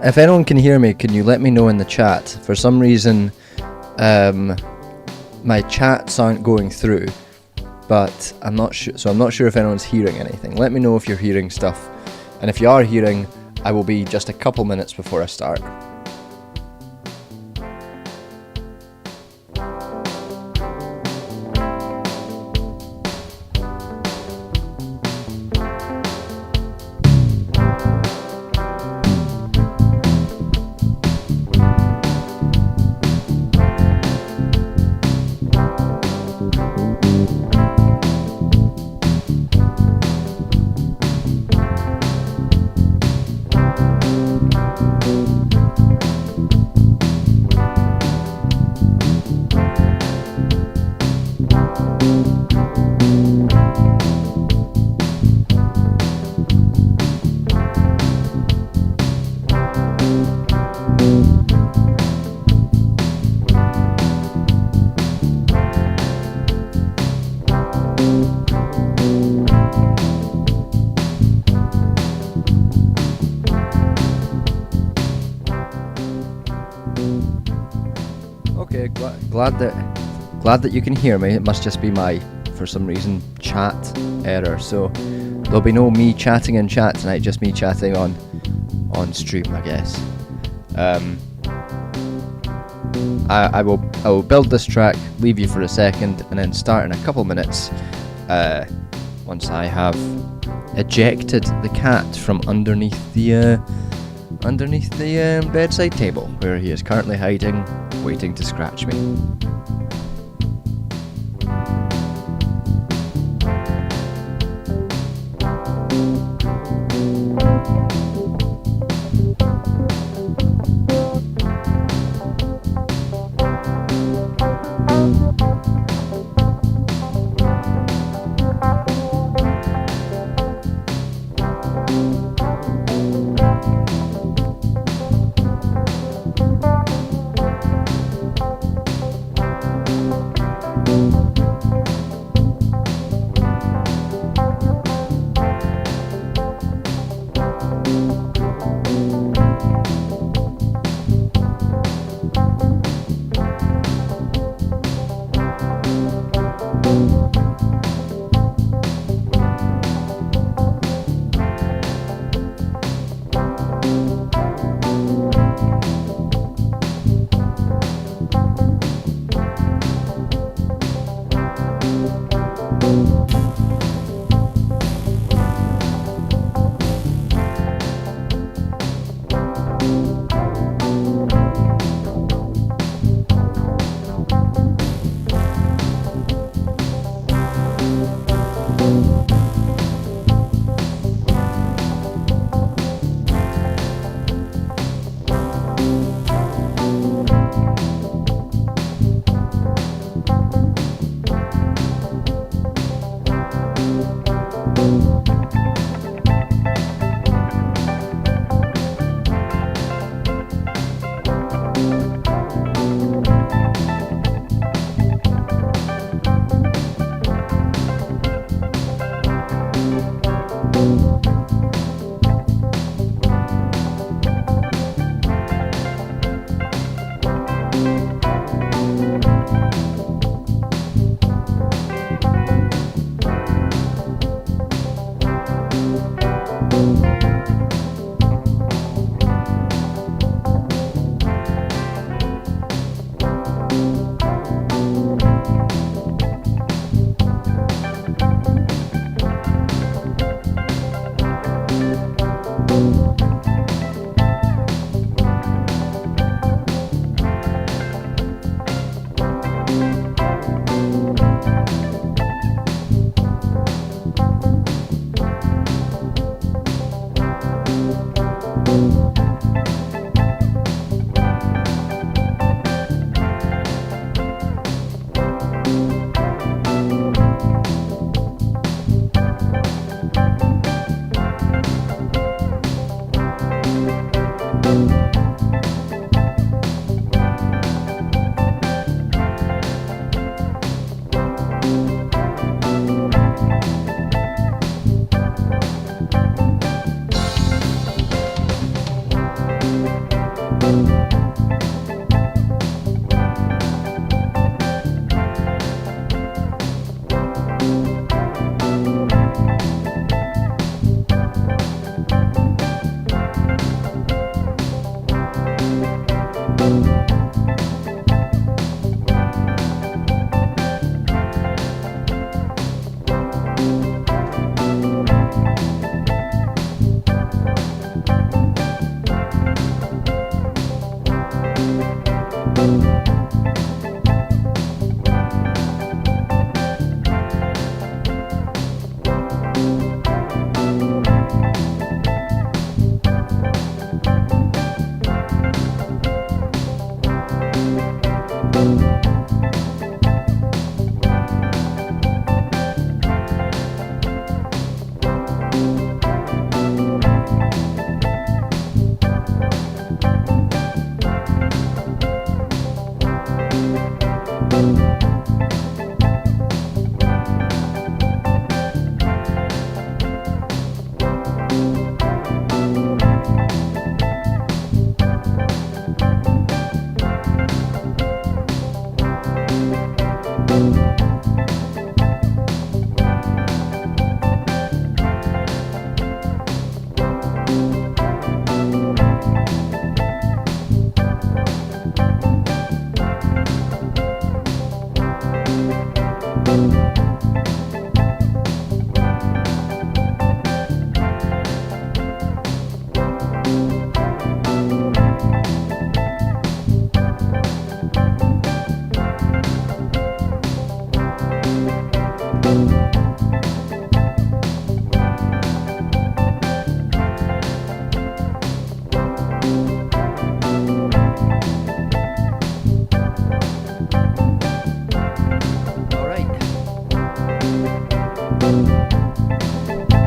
If anyone can hear me, can you let me know in the chat? For some reason, my chats aren't going through, but I'm not sure. So I'm not sure if anyone's hearing anything. Let me know if you're hearing stuff, and if you are hearing, I will be just a couple minutes before I start. Okay, glad that you can hear me. It must just be my, for some reason, chat error. So there'll be no me chatting in chat tonight, just me chatting on stream, I guess. I will build this track, leave you for a second, and then start in a couple minutes. Once I have ejected the cat from underneath the bedside table, where he is currently hiding, waiting to scratch me.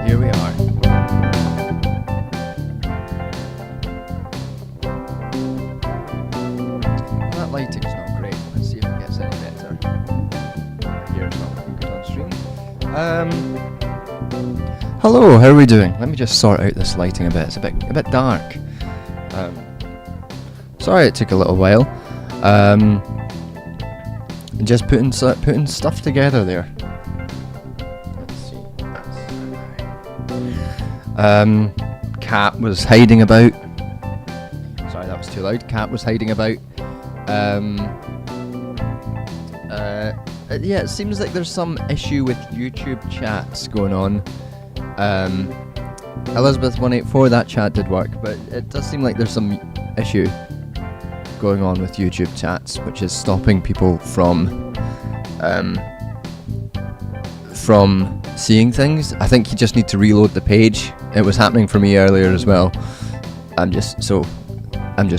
Here we are. That lighting's not great. Let's see if it gets any better. Here it's not looking good on stream. Hello, how are we doing? Let me just sort out this lighting a bit. It's a bit dark. Sorry it took a little while. Just putting stuff together there. Cat was hiding about. Sorry, that was too loud. Cat was hiding about. Yeah, it seems like there's some issue with YouTube chats going on. Elizabeth 184, that chat did work, but it does seem like there's some issue going on with YouTube chats, which is stopping people from seeing things. I think you just need to reload the page. It was happening for me earlier as well. I'm just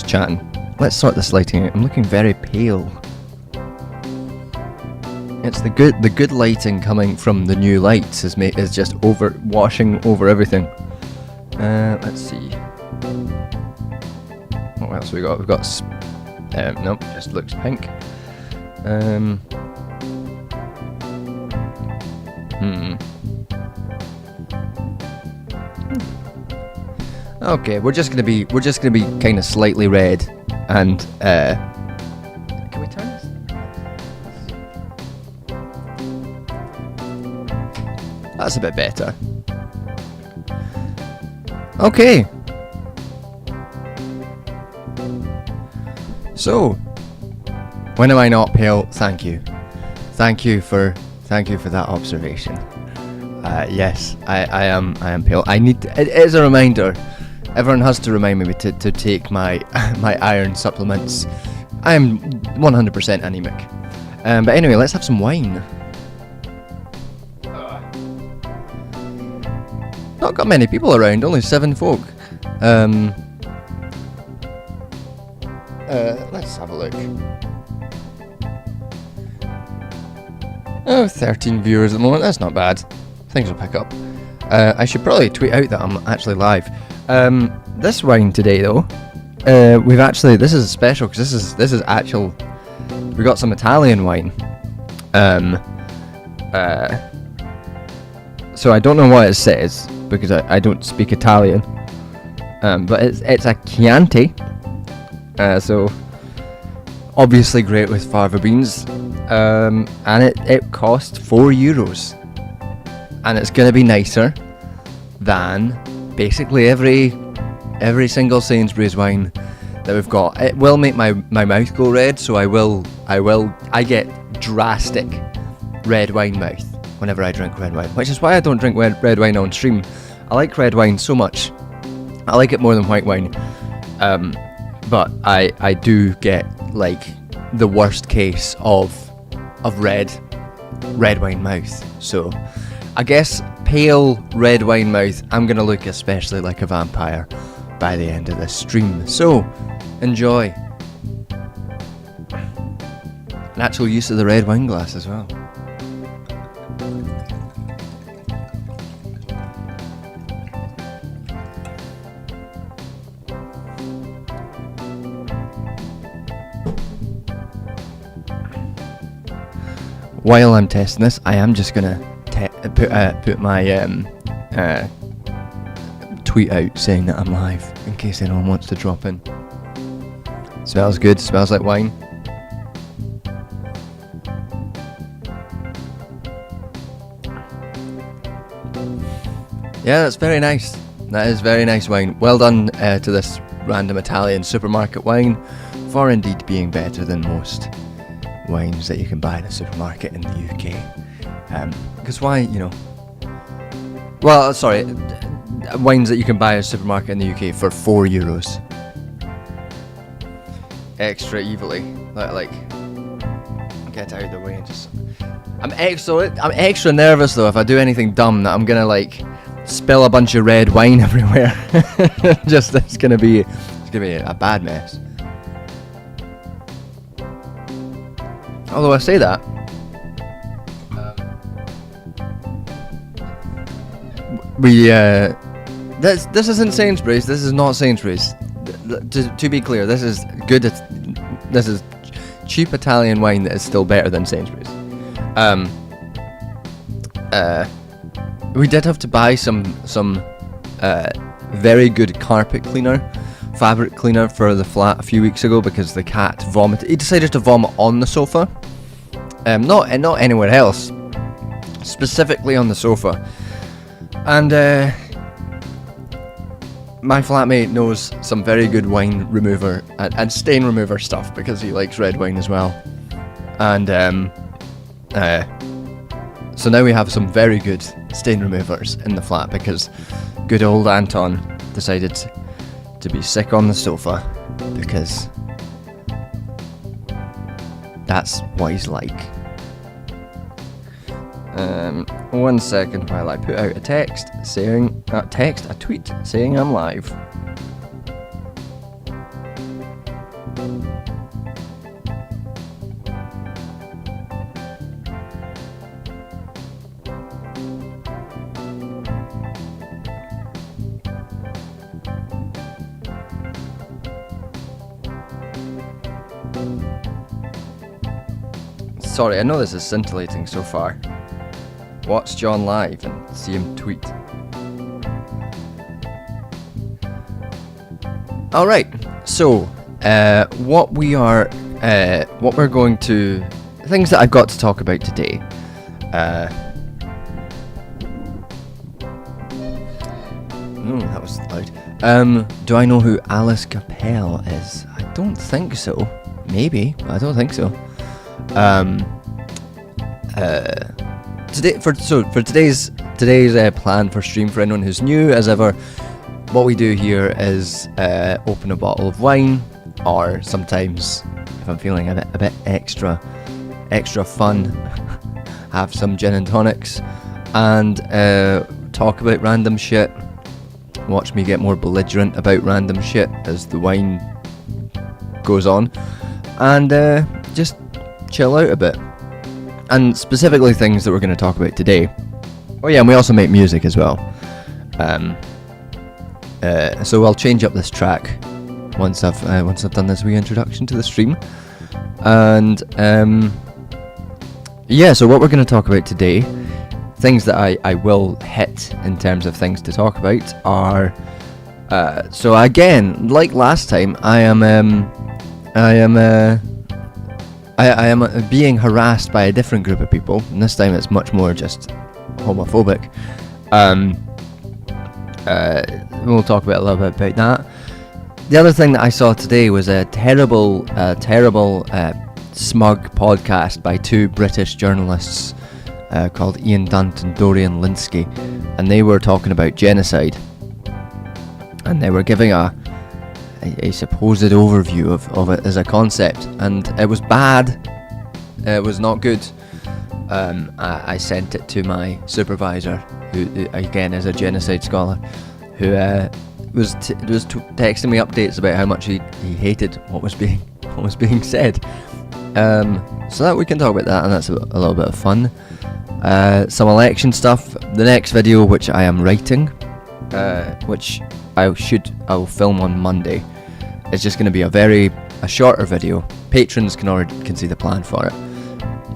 chatting. Let's sort this lighting out. I'm looking very pale. It's the good lighting coming from the new lights is just washing over everything. Let's see. What else we got? We've got nope, just looks pink. Okay, we're just gonna be kind of slightly red, and can we turn this? That's a bit better. Okay. So, when am I not pale? Thank you for that observation. Yes, I am pale. It is a reminder. Everyone has to remind me to take my my iron supplements. I am 100% anemic. But anyway, let's have some wine. Not got many people around, only 7 folk. Let's have a look. Oh, 13 viewers at the moment, that's not bad. Things will pick up. I should probably tweet out that I'm actually live. This wine today though, this is special because this is actual. We got some Italian wine. So I don't know what it says because I don't speak Italian. But it's a Chianti. So obviously great with fava beans. And it cost €4. And it's gonna be nicer than basically every single Sainsbury's wine that we've got. It will make my mouth go red, so I get drastic red wine mouth whenever I drink red wine, which is why I don't drink red wine on stream. I like red wine so much. I like it more than white wine. But I do get like the worst case of red wine mouth. So I guess pale red wine mouth, I'm gonna look especially like a vampire by the end of this stream. So enjoy. An actual use of the red wine glass as well. While I'm testing this, I am just gonna put my tweet out saying that I'm live in case anyone wants to drop in. Smells good. Smells like wine. Yeah, that's very nice. That is very nice wine. Well done to this random Italian supermarket wine for indeed being better than most wines that you can buy in a supermarket in the UK. Because why, well, sorry, wines that you can buy in a supermarket in the UK for €4. Extra evilly, like get out of the way and just. I'm extra nervous though if I do anything dumb that I'm gonna spill a bunch of red wine everywhere. It's gonna be a bad mess. Although I say that, this isn't Sainsbury's. This is not Sainsbury's. To be clear, this is good. This is cheap Italian wine that is still better than Sainsbury's. We did have to buy some very good fabric cleaner for the flat a few weeks ago because the cat vomited. He decided to vomit on the sofa, not anywhere else, specifically on the sofa. And my flatmate knows some very good wine remover and stain remover stuff because he likes red wine as well. And so now we have some very good stain removers in the flat because good old Anton decided to be sick on the sofa because that's what he's like. 1 second while I put out a tweet saying I'm live. Sorry, I know this is scintillating so far. Watch John live and see him tweet. Alright, so what we're going to, things that I've got to talk about today. That was loud. Do I know who Alice Capel is? I don't think so. Maybe, but I don't think so. For today's plan for stream, for anyone who's new, as ever, what we do here is open a bottle of wine, or sometimes, if I'm feeling a bit extra fun, have some gin and tonics, and talk about random shit. Watch me get more belligerent about random shit as the wine goes on, and just chill out a bit. And specifically things that we're going to talk about today. Oh yeah, and we also make music as well. So I'll change up this track once I've done this wee introduction to the stream. And so what we're going to talk about today, things that I will hit in terms of things to talk about are. So again, like last time, I am being harassed by a different group of people, and this time it's much more just homophobic. We'll talk about a little bit about that. The other thing that I saw today was a terrible smug podcast by two British journalists called Ian Dunt and Dorian Linsky, and they were talking about genocide, and they were giving a supposed overview of it as a concept, and it was bad. It was not good. I sent it to my supervisor, who again is a genocide scholar, who was texting me updates about how much he hated what was being said. So that we can talk about that, and that's a little bit of fun. Some election stuff. The next video, which I am writing, which I will film on Monday. It's just going to be a shorter video. Patrons can see the plan for it.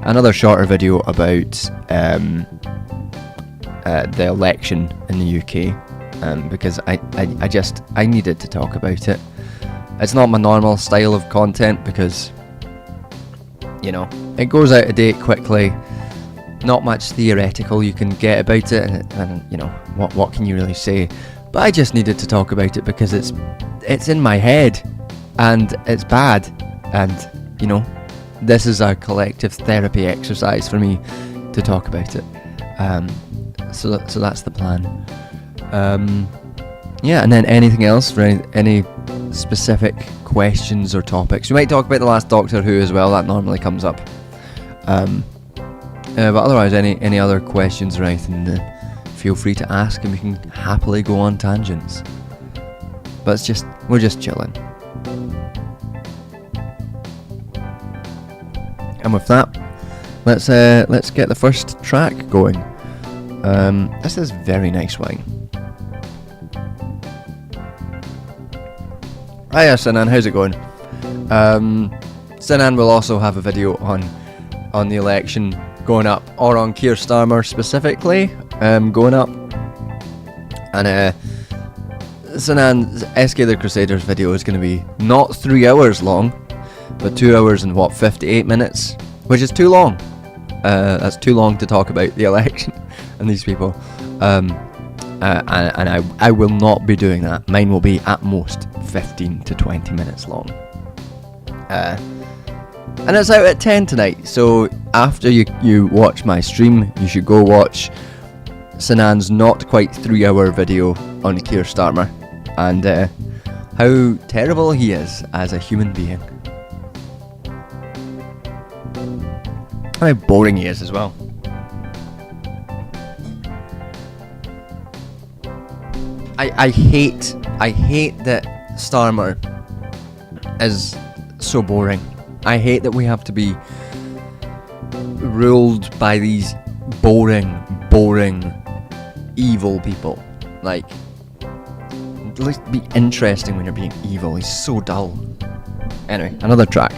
Another shorter video about the election in the UK, because I needed to talk about it. It's not my normal style of content because, it goes out of date quickly, not much theoretical you can get about it, and you know, what can you really say? But I just needed to talk about it because it's in my head, and it's bad, and you know, this is a collective therapy exercise for me to talk about it. So that's the plan. Yeah, and then anything else for any specific questions or topics. We might talk about the last Doctor Who as well. That normally comes up. But otherwise, any other questions or anything, feel free to ask, and we can happily go on tangents. But we're just chilling. And with that, let's get the first track going. This is very nice wine. Hiya Sinan, how's it going? Sinan will also have a video on the election going up, or on Keir Starmer specifically going up. And Sinan's SK the Crusaders video is going to be not 3 hours long, but 2 hours and 58 minutes, which is too long. That's too long to talk about the election and these people. And I will not be doing that. Mine will be at most 15 to 20 minutes long. And it's out at 10 tonight, so after you watch my stream, you should go watch Sinan's not quite 3 hour video on Keir Starmer, and how terrible he is as a human being. How boring he is as well. I hate that Starmer is so boring. I hate that we have to be ruled by these boring, evil people. Like, at least be interesting when you're being evil. He's so dull. Anyway, another track.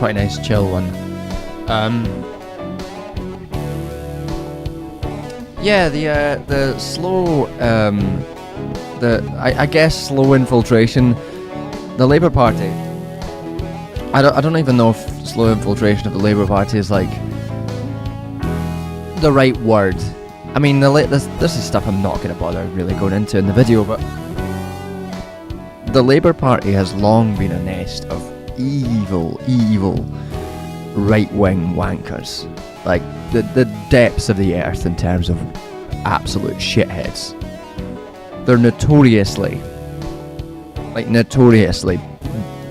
Quite a nice chill one. Yeah, the slow, I guess slow infiltration. The Labour Party. I don't even know if slow infiltration of the Labour Party is like the right word. I mean, this is stuff I'm not going to bother really going into in the video, but the Labour Party has long been a nest of evil right-wing wankers. Like, the depths of the earth in terms of absolute shitheads. They're notoriously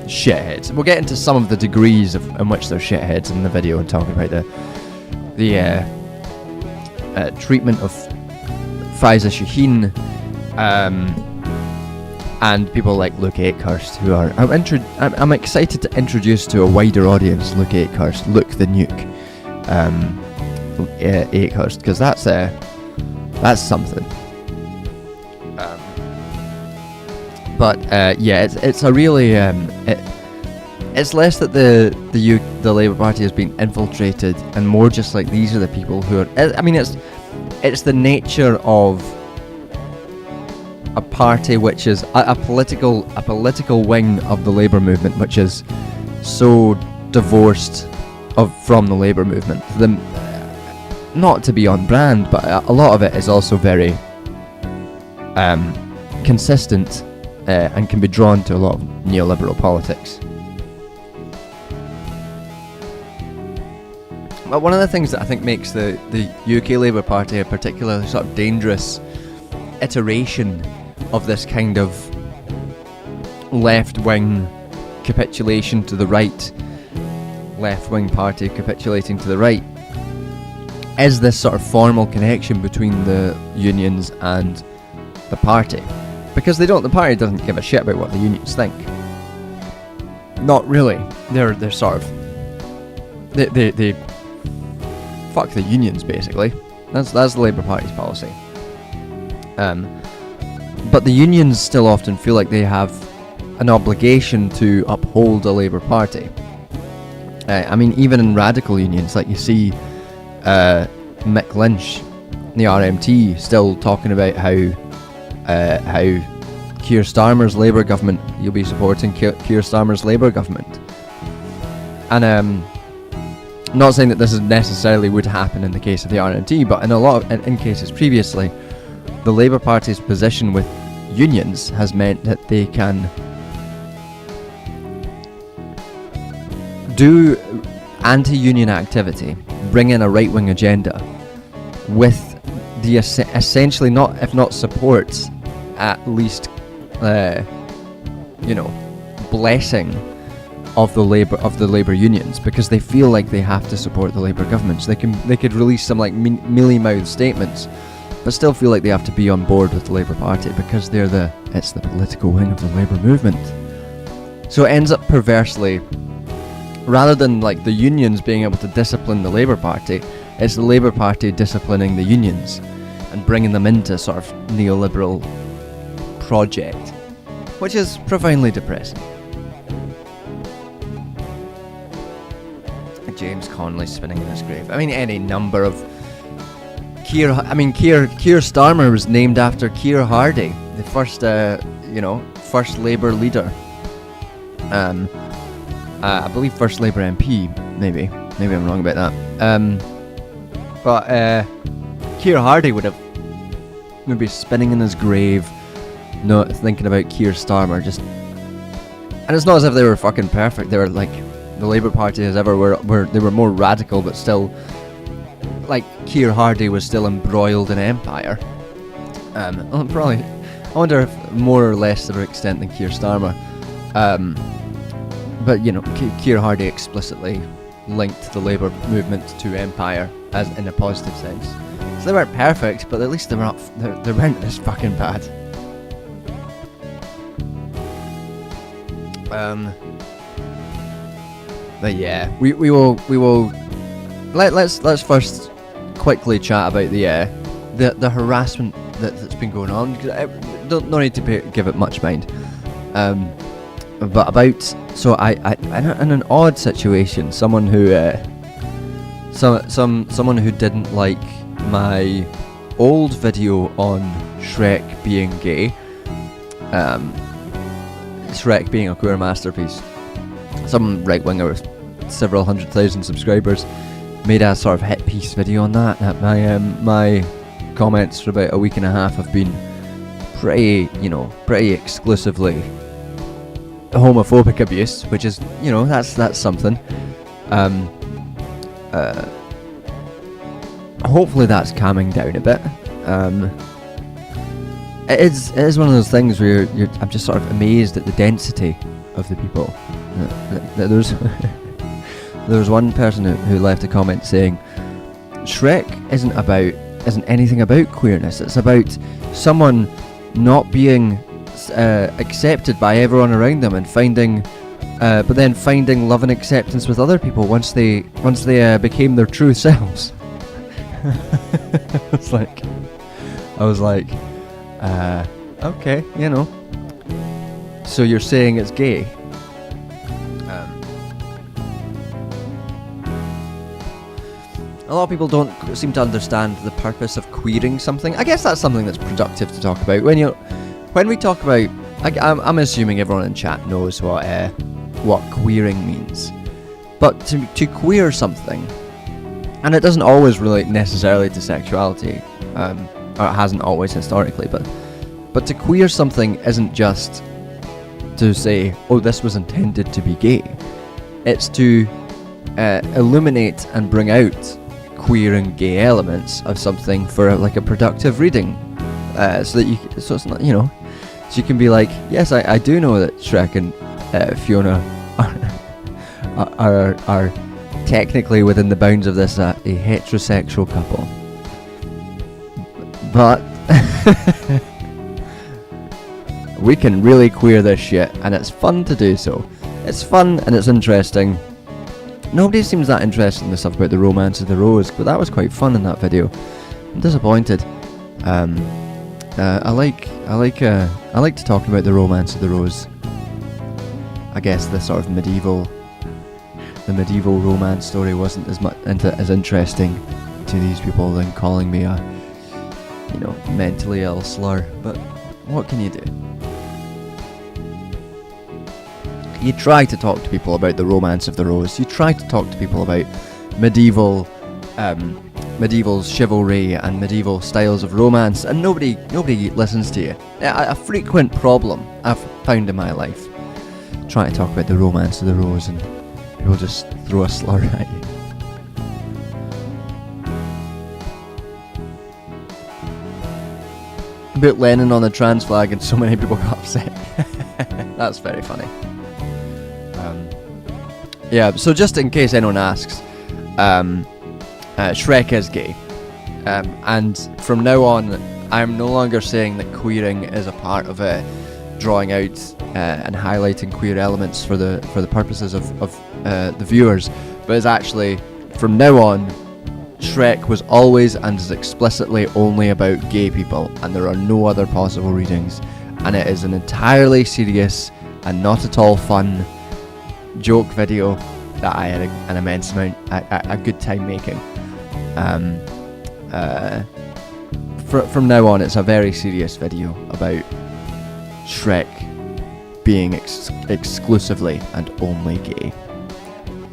shitheads. We'll get into some of the degrees in which they're shitheads in the video and talking about the treatment of Faiza Shaheen, and people like Luke Akehurst, who are... I'm excited to introduce to a wider audience Luke Akehurst, Luke the Nuke, Akehurst, because that's something. It's a really... it's less that the Labour Party has been infiltrated, and more just like these are the people who are... I mean, it's the nature of a party which is a political wing of the Labour movement, which is so divorced from the Labour movement. Not to be on brand, but a lot of it is also very consistent and can be drawn to a lot of neoliberal politics. But one of the things that I think makes the UK Labour Party a particularly sort of dangerous iteration of this kind of left-wing capitulation to the right, left-wing party capitulating to the right, is this sort of formal connection between the unions and the party. Because the party doesn't give a shit about what the unions think. Not really. They're sort of... They fuck the unions, basically. That's the Labour Party's policy. But the unions still often feel like they have an obligation to uphold the Labour Party. I mean, even in radical unions, like you see Mick Lynch, the RMT, still talking about how Keir Starmer's Labour government, you'll be supporting Keir Starmer's Labour government. And not saying that this is necessarily would happen in the case of the RMT, but in cases previously, the Labour Party's position with unions has meant that they can do anti-union activity, bring in a right-wing agenda with the essentially not, if not support, at least blessing of the Labour unions, because they feel like they have to support the Labour government. So they could release some like mealy-mouthed statements, but still feel like they have to be on board with the Labour Party because it's the political wing of the Labour movement. So it ends up perversely, rather than like the unions being able to discipline the Labour Party, it's the Labour Party disciplining the unions and bringing them into sort of neoliberal project, which is profoundly depressing. James Connolly spinning in his grave. I mean, any number of Keir Starmer was named after Keir Hardie, the first Labour leader. I believe first Labour MP, maybe I'm wrong about that. But Keir Hardie would have maybe spinning in his grave, not thinking about Keir Starmer. And it's not as if they were fucking perfect. They were like the Labour Party as ever were they were more radical, but still, like, Keir Hardie was still embroiled in empire. Probably, I wonder if more or less to an extent than Keir Starmer. But Keir Hardie explicitly linked the Labour movement to empire, as in a positive sense. So they weren't perfect, but at least they weren't this fucking bad. But yeah, we will let's first quickly chat about the harassment that's been going on. Don't need to give it much mind. But in an odd situation, someone who someone who didn't like my old video on Shrek being gay, Shrek being a queer masterpiece. Some right winger with several 100,000 subscribers made a sort of hit piece video on that. My comments for about a week and a half have been pretty exclusively homophobic abuse, which is, that's something. Hopefully that's calming down a bit. It is one of those things where I'm just sort of amazed at the density of the people. There's there's one person who left a comment saying Shrek isn't anything about queerness. It's about someone not being accepted by everyone around them and but then finding love and acceptance with other people once they became their true selves. I was like, okay, so you're saying it's gay? A lot of people don't seem to understand the purpose of queering something. I guess that's something that's productive to talk about. When we talk about, I'm assuming everyone in chat knows what queering means. But to queer something, and it doesn't always relate necessarily to sexuality, or it hasn't always historically, but to queer something isn't just to say, oh, this was intended to be gay. It's to illuminate and bring out queer and gay elements of something for a productive reading, so it's not, so you can be like, yes, I do know that Shrek and Fiona are technically within the bounds of this a heterosexual couple, but we can really queer this shit, and it's fun to do so. It's fun and it's interesting. Nobody seems that interested in the stuff about the romance of the rose, but that was quite fun in that video. I'm disappointed. I like to talk about the romance of the rose. I guess the sort of medieval romance story wasn't as interesting to these people than calling me a mentally ill slur. But what can you do? You try to talk to people about the romance of the rose. You try to talk to people about medieval chivalry and medieval styles of romance, and nobody listens to you. A frequent problem I've found in my life, trying to talk about the romance of the rose, and people just throw a slur at you. About Lennon on the trans flag, and so many people got upset. That's very funny. So just in case anyone asks, Shrek is gay, and from now on I'm no longer saying that queering is a part of drawing out and highlighting queer elements for the purposes of the viewers, but it's actually, from now on, Shrek was always and is explicitly only about gay people, and there are no other possible readings, and it is an entirely serious and not at all fun joke video that I had an immense amount, a good time making. From now on, it's a very serious video about Shrek being exclusively and only gay.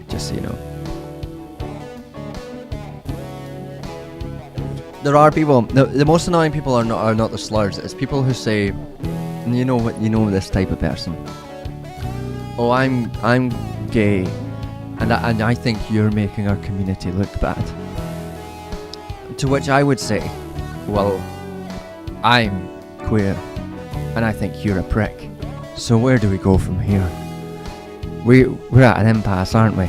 Just so you know. There are people. The most annoying people are not the slurs. It's people who say, you know this type of person. Oh, I'm gay, and I think you're making our community look bad. To which I would say, well, I'm queer, and I think you're a prick. So where do we go from here? We're at an impasse, aren't we?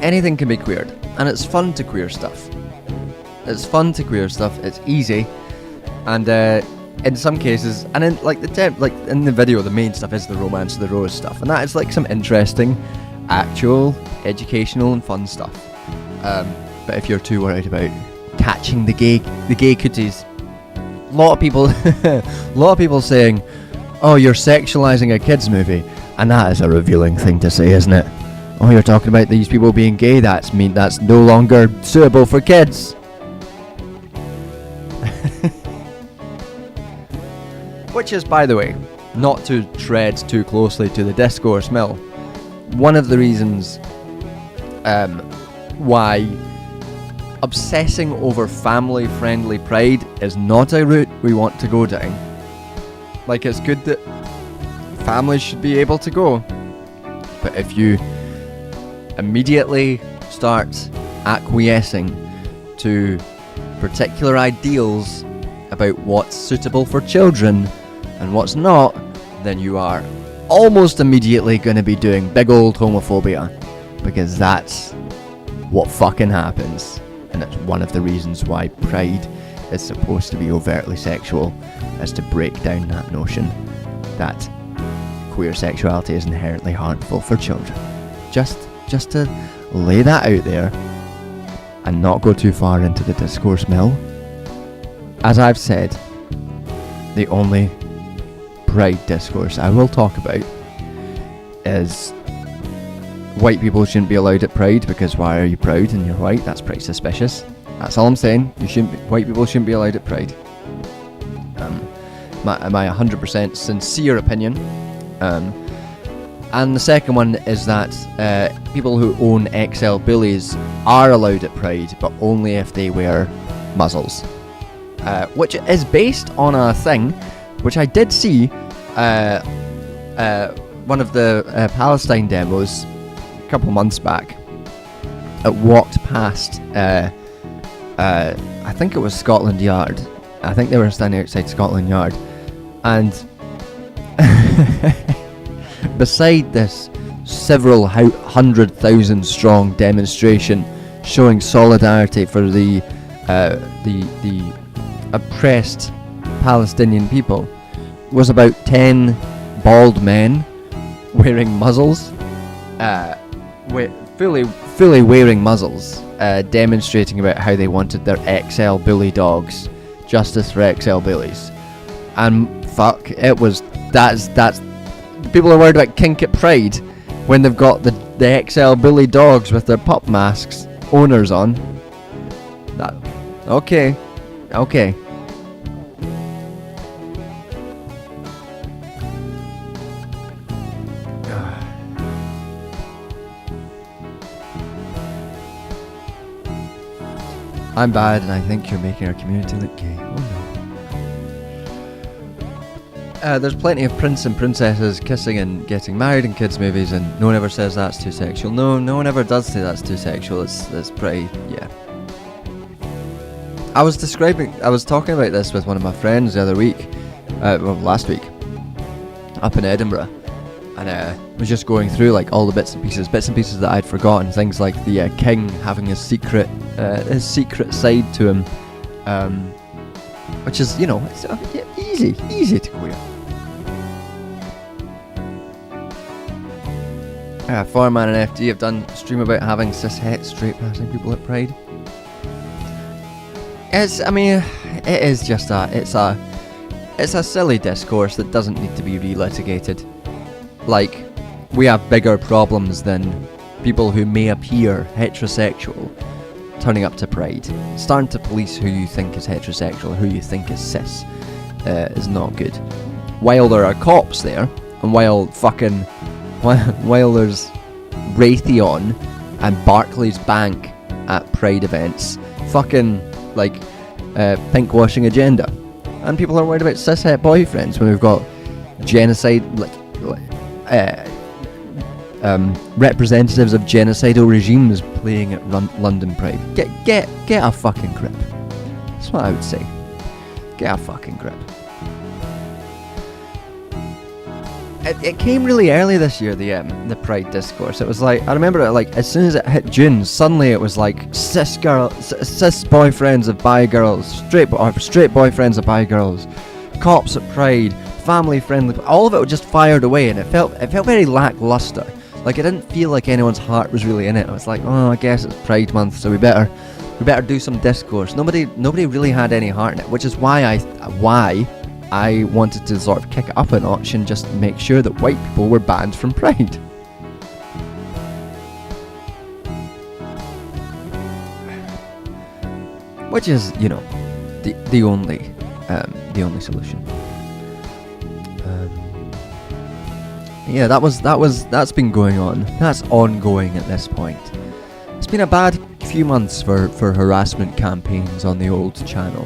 Anything can be queered, and it's fun to queer stuff. It's easy, and in some cases, and in in the video, the main stuff is the romance of the rose stuff, and that is some interesting, actual, educational and fun stuff. But if you're too worried about catching the gay cooties, a lot of people saying, oh, you're sexualizing a kids movie, and that is a revealing thing to say, isn't it? Oh, you're talking about these people being gay, that's no longer suitable for kids. Which is, by the way, not to tread too closely to the discourse mill, one of the reasons why obsessing over family-friendly pride is not a route we want to go down. Like, it's good that families should be able to go, but if you immediately start acquiescing to particular ideals about what's suitable for children and what's not, then you are almost immediately going to be doing big old homophobia, because that's what fucking happens. And it's one of the reasons why pride is supposed to be overtly sexual, is to break down that notion that queer sexuality is inherently harmful for children. Just to lay that out there and not go too far into the discourse mill. As I've said, the only pride discourse I will talk about is white people shouldn't be allowed at Pride, because why are you proud and you're white? That's pretty suspicious. That's all I'm saying. White people shouldn't be allowed at Pride. My 100% sincere opinion. And the second one is that people who own XL bullies are allowed at Pride, but only if they wear muzzles. Which is based on a thing which I did see one of the Palestine demos a couple months back. It walked past I think it was Scotland Yard. I think they were standing outside Scotland Yard, and beside this several 100,000 strong demonstration showing solidarity for the oppressed Palestinian people was about 10 bald men wearing muzzles, fully wearing muzzles, demonstrating about how they wanted their XL bully dogs, justice for XL bullies. And fuck, it was that's people are worried about kink at Pride when they've got the XL bully dogs with their pup masks, owners on. That okay. I'm bad, and I think you're making our community look gay. Oh no. There's plenty of prince and princesses kissing and getting married in kids' movies, and no one ever says that's too sexual. No one ever does say that's too sexual. It's pretty, yeah. I was talking about this with one of my friends the other week, last week, up in Edinburgh, and was just going through like all the bits and pieces that I'd forgotten. Things like the king having his secret side to him, which is, it's easy to queer. Foreman and FD have done a stream about having cis-het straight passing people at Pride. It is just it's a silly discourse that doesn't need to be relitigated. Like, we have bigger problems than people who may appear heterosexual turning up to Pride. Starting to police who you think is heterosexual, who you think is cis, is not good. While there are cops there, and while there's Raytheon and Barclays Bank at Pride events, pinkwashing agenda, and people are worried about cis-het boyfriends when we've got genocide, representatives of genocidal regimes playing at London Pride. Get a fucking grip. That's what I would say. Get a fucking grip. It came really early this year, the Pride discourse. It was like, I remember it, like, as soon as it hit June, suddenly it was like cis boyfriends of bi girls, straight boyfriends of bi girls, cops at Pride, family friendly. All of it just fired away, and it felt very lackluster. Like, it didn't feel like anyone's heart was really in it. I was like, oh, I guess it's Pride Month, so we better do some discourse. Nobody really had any heart in it, which is why I wanted to sort of kick it up a notch and just make sure that white people were banned from Pride. Which is, you know, the only solution. Yeah, that's been going on. That's ongoing at this point. It's been a bad few months for harassment campaigns on the old channel.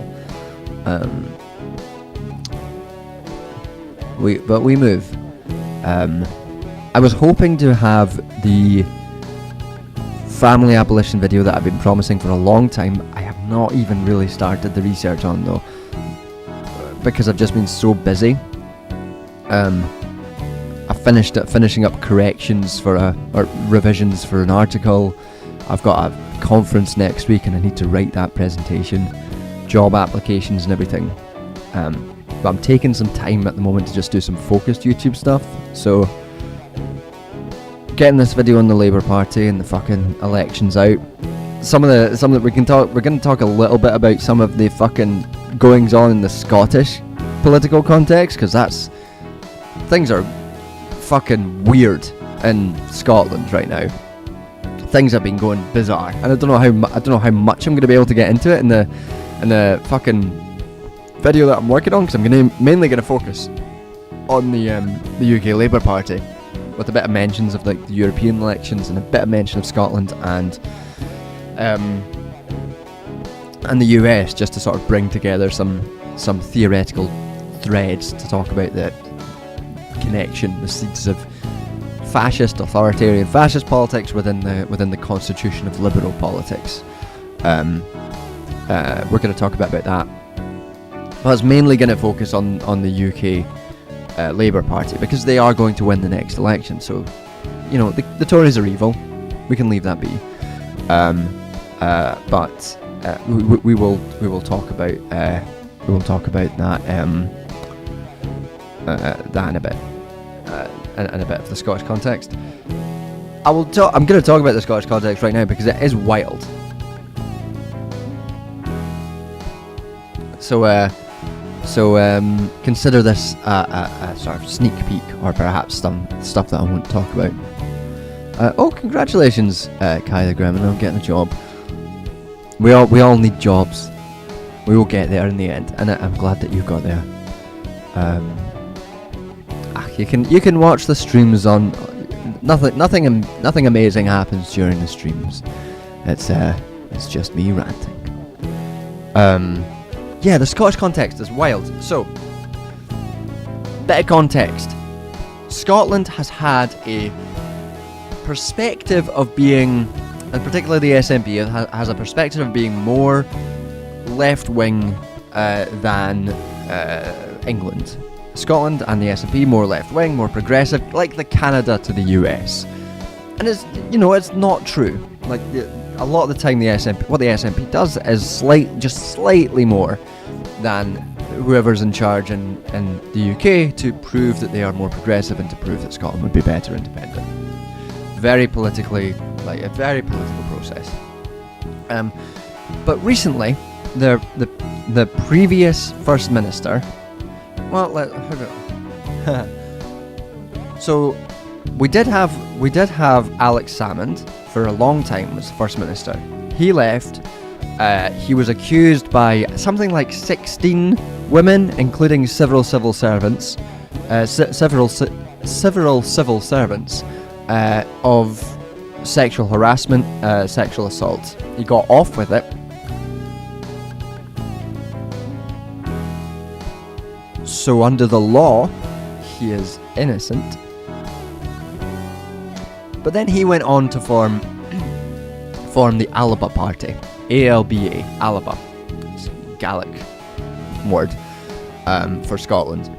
We move. I was hoping to have the family abolition video that I've been promising for a long time. I have not even really started the research on, though, because I've just been so busy. I finishing up corrections or revisions for an article. I've got a conference next week and I need to write that presentation, job applications and everything. But I'm taking some time at the moment to just do some focused YouTube stuff. So getting this video on the Labour Party and the fucking elections out. Some of the we're going to talk a little bit about some of the fucking goings on in the Scottish political context, because things are fucking weird in Scotland right now. Things have been going bizarre, and I don't know how much I'm going to be able to get into it in the fucking video that I'm working on, because I'm mainly going to focus on the UK Labour Party, with a bit of mentions of like the European elections and a bit of mention of Scotland and the US, just to sort of bring together some theoretical threads to talk about the connection, the seeds of authoritarian fascist politics within the constitution of liberal politics. We're going to talk a bit about that. But it's mainly going to focus on the UK Labour Party, because they are going to win the next election. So, you know, the Tories are evil. We can leave that be. But we will talk about that that in a bit. And a bit of the Scottish context. I'm going to talk about the Scottish context right now because it is wild. So consider this a sort of sneak peek, or perhaps some stuff that I won't talk about. Congratulations, Kai the Gremlin, on getting a job. We all need jobs. We will get there in the end, and I'm glad that you got there. You can watch the streams on. Nothing amazing happens during the streams. It's just me ranting. Yeah, the Scottish context is wild. So, bit of context. Scotland has had a perspective of being, and particularly the SNP has a perspective of being more left-wing than England. Scotland and the SNP more left-wing, more progressive, like the Canada to the US. And it's not true. Like a lot of the time, the SNP does is slightly more than whoever's in charge in the UK, to prove that they are more progressive and to prove that Scotland would be better independent. Very politically, like a very political process. But recently, the previous First Minister. So we did have Alex Salmond for a long time as First Minister. He left. He was accused by something like 16 women, including several civil servants, of sexual harassment, sexual assault. He got off with it. So under the law, he is innocent. But then he went on to form the Alba Party. ALBA, Alba. It's a Gaelic word for Scotland.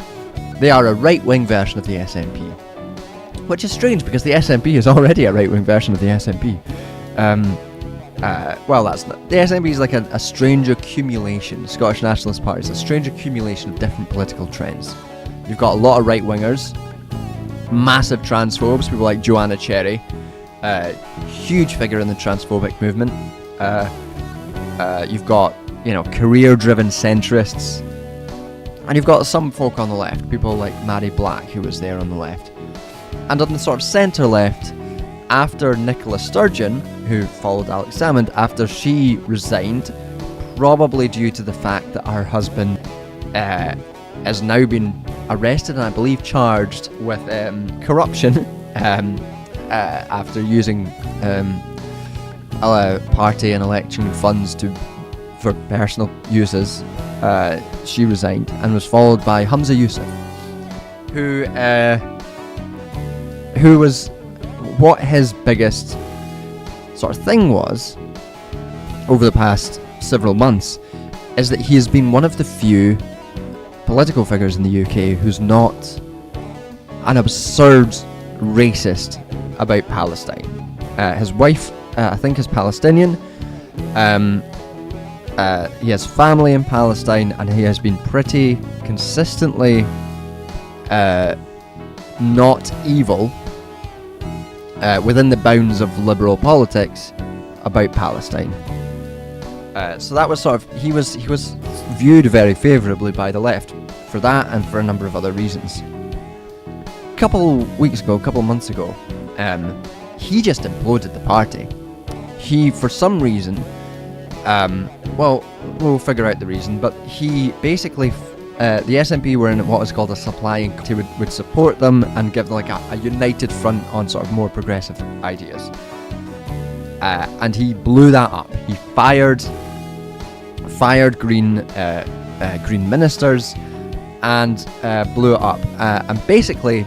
They are a right-wing version of the SNP. Which is strange, because the SNP is already a right-wing version of the SNP. That's not. The SNP is like a strange accumulation. Scottish Nationalist Party is a strange accumulation of different political trends. You've got a lot of right-wingers, massive transphobes, people like Joanna Cherry, huge figure in the transphobic movement. You've got, career-driven centrists, And you've got some folk on the left, people like Mary Black, who was there on the left. And on the sort of centre left, after Nicola Sturgeon, who followed Alex Salmond, after she resigned, probably due to the fact that her husband has now been arrested and I believe charged with corruption after using party and election funds for personal uses. She resigned and was followed by Humza Yousaf, who was what his biggest sort of thing was over the past several months is that he has been one of the few political figures in the UK who's not an absurd racist about Palestine. His wife, I think, is Palestinian. He has family in Palestine, and he has been pretty consistently not evil within the bounds of liberal politics about Palestine. So that was sort of he was viewed very favourably by the left for that and for a number of other reasons. A couple months ago, he just imploded the party. He, for some reason, well, we'll figure out the reason, but he basically, the SNP were in what was called a supplying committee, would support them and give them like a united front on sort of more progressive ideas. And he blew that up. He fired Green ministers and blew it up. And basically,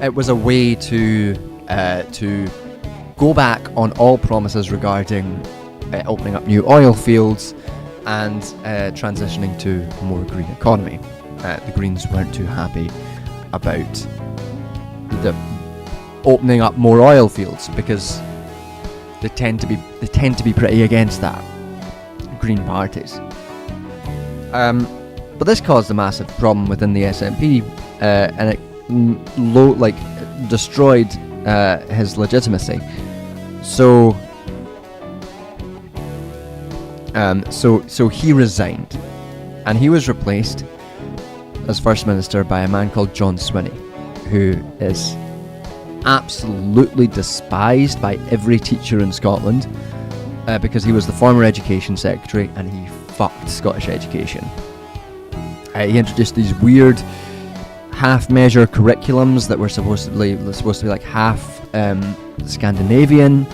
it was a way to go back on all promises regarding opening up new oil fields and transitioning to a more green economy. The Greens weren't too happy about the opening up more oil fields because they tend to be pretty against that. Green parties. But this caused a massive problem within the SNP, and it destroyed his legitimacy. So he resigned, and he was replaced as First Minister by a man called John Swinney, who is absolutely despised by every teacher in Scotland because he was the former Education Secretary and he fucked Scottish education. He introduced these weird half-measure curriculums that were supposed to be like half Scandinavian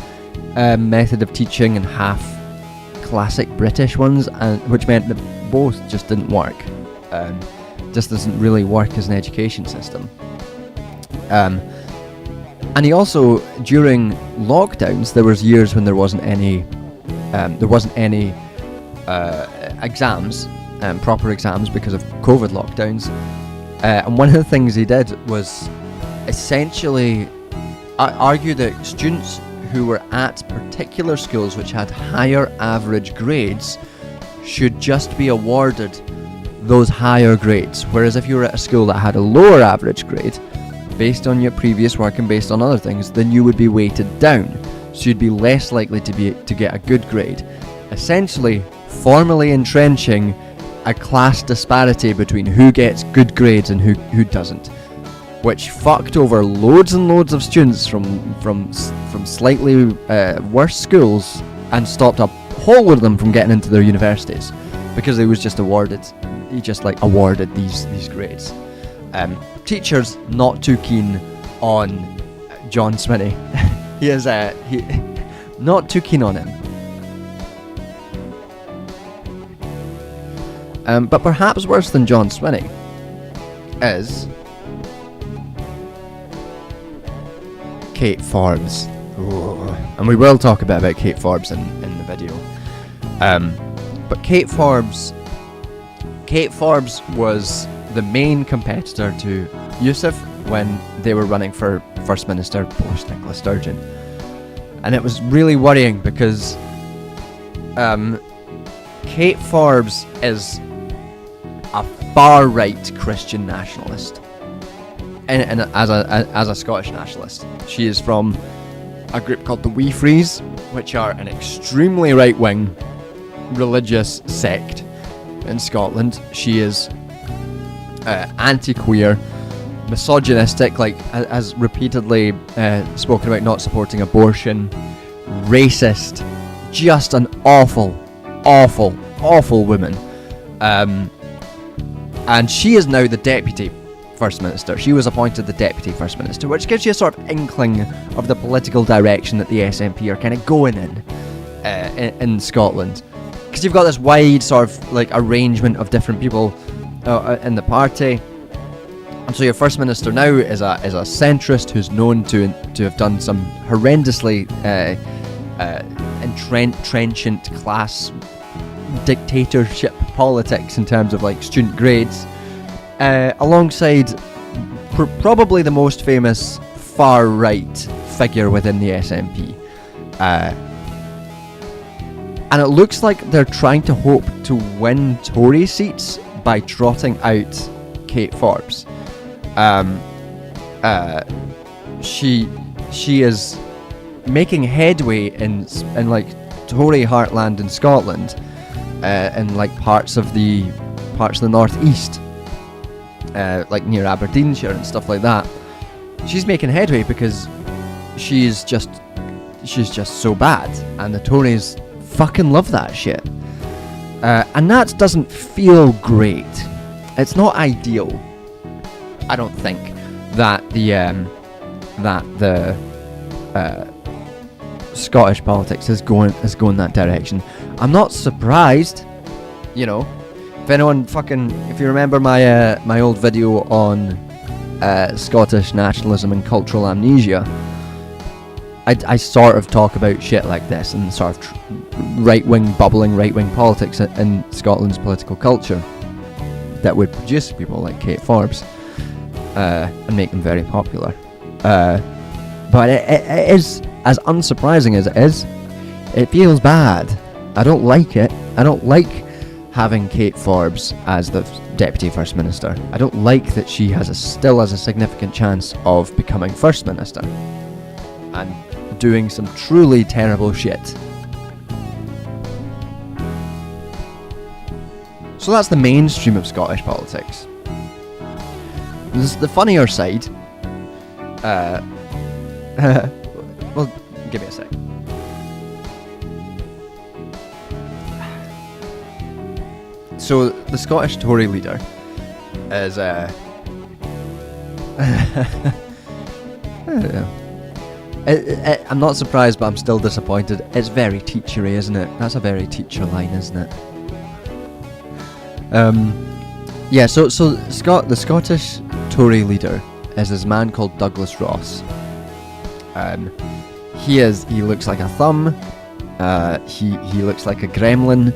method of teaching and half classic British ones, which meant that both just didn't work. Just doesn't really work as an education system. And he also, during lockdowns, there was years when there wasn't any exams, proper exams because of COVID lockdowns. And one of the things he did was essentially argue that students who were at particular schools which had higher average grades should just be awarded those higher grades, whereas if you were at a school that had a lower average grade, based on your previous work and based on other things, then you would be weighted down, so you'd be less likely to get a good grade, essentially formally entrenching a class disparity between who gets good grades and who doesn't, which fucked over loads and loads of students from slightly worse schools and stopped a whole load of them from getting into their universities because he just awarded these grades. Teachers not too keen on John Swinney. he not too keen on him. But perhaps worse than John Swinney is Kate Forbes. Ooh. And we will talk a bit about Kate Forbes in the video. But Kate Forbes was the main competitor to Yousaf when they were running for First Minister post Nicola Sturgeon. And it was really worrying because Kate Forbes is a far-right Christian nationalist, and as a Scottish nationalist. She is from a group called the Wee Frees, which are an extremely right-wing religious sect in Scotland. She is anti-queer, misogynistic, like has repeatedly spoken about not supporting abortion, racist, just an awful woman. And she is now the Deputy First Minister. She was appointed the Deputy First Minister, which gives you a sort of inkling of the political direction that the SNP are kind of going in Scotland. Because you've got this wide sort of like arrangement of different people in the party. And so your First Minister now is a centrist who's known to have done some horrendously entrenchant class dictatorship politics in terms of like student grades, alongside probably the most famous far right figure within the SNP, and it looks like they're trying to hope to win Tory seats by trotting out Kate Forbes. She is making headway in like Tory heartland in Scotland, in like parts of the northeast, like near Aberdeenshire and stuff like that. She's making headway because she's just so bad, and the Tories fucking love that shit. And that doesn't feel great. It's not ideal, I don't think, that the Scottish politics is going that direction. I'm not surprised, you know. If you remember my old video on Scottish nationalism and cultural amnesia, I sort of talk about shit like this and sort of bubbling right-wing politics in Scotland's political culture that would produce people like Kate Forbes and make them very popular. But it is, as unsurprising as it is, it feels bad. I don't like it. I don't like having Kate Forbes as the Deputy First Minister. I don't like that she still has a significant chance of becoming First Minister and doing some truly terrible shit. So that's the mainstream of Scottish politics. This is the funnier side. Well, give me a sec. So the Scottish Tory leader is I don't know. I'm not surprised, but I'm still disappointed. It's very teachery, isn't it? That's a very teacher line, isn't it? Yeah. So the Scottish Tory leader is this man called Douglas Ross. He looks like a thumb. He looks like a gremlin.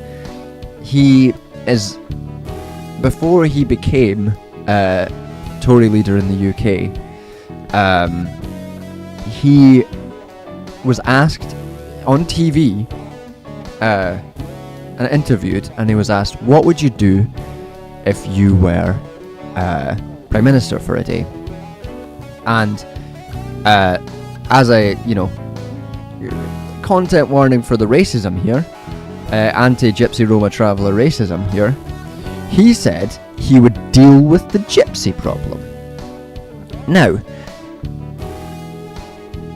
He is, before he became Tory leader in the UK, he was asked on TV and interviewed, and he was asked, what would you do if you were Prime Minister for a day? And as a, content warning for the racism here, anti-Gypsy Roma traveller racism here, he said he would deal with the gypsy problem. Now,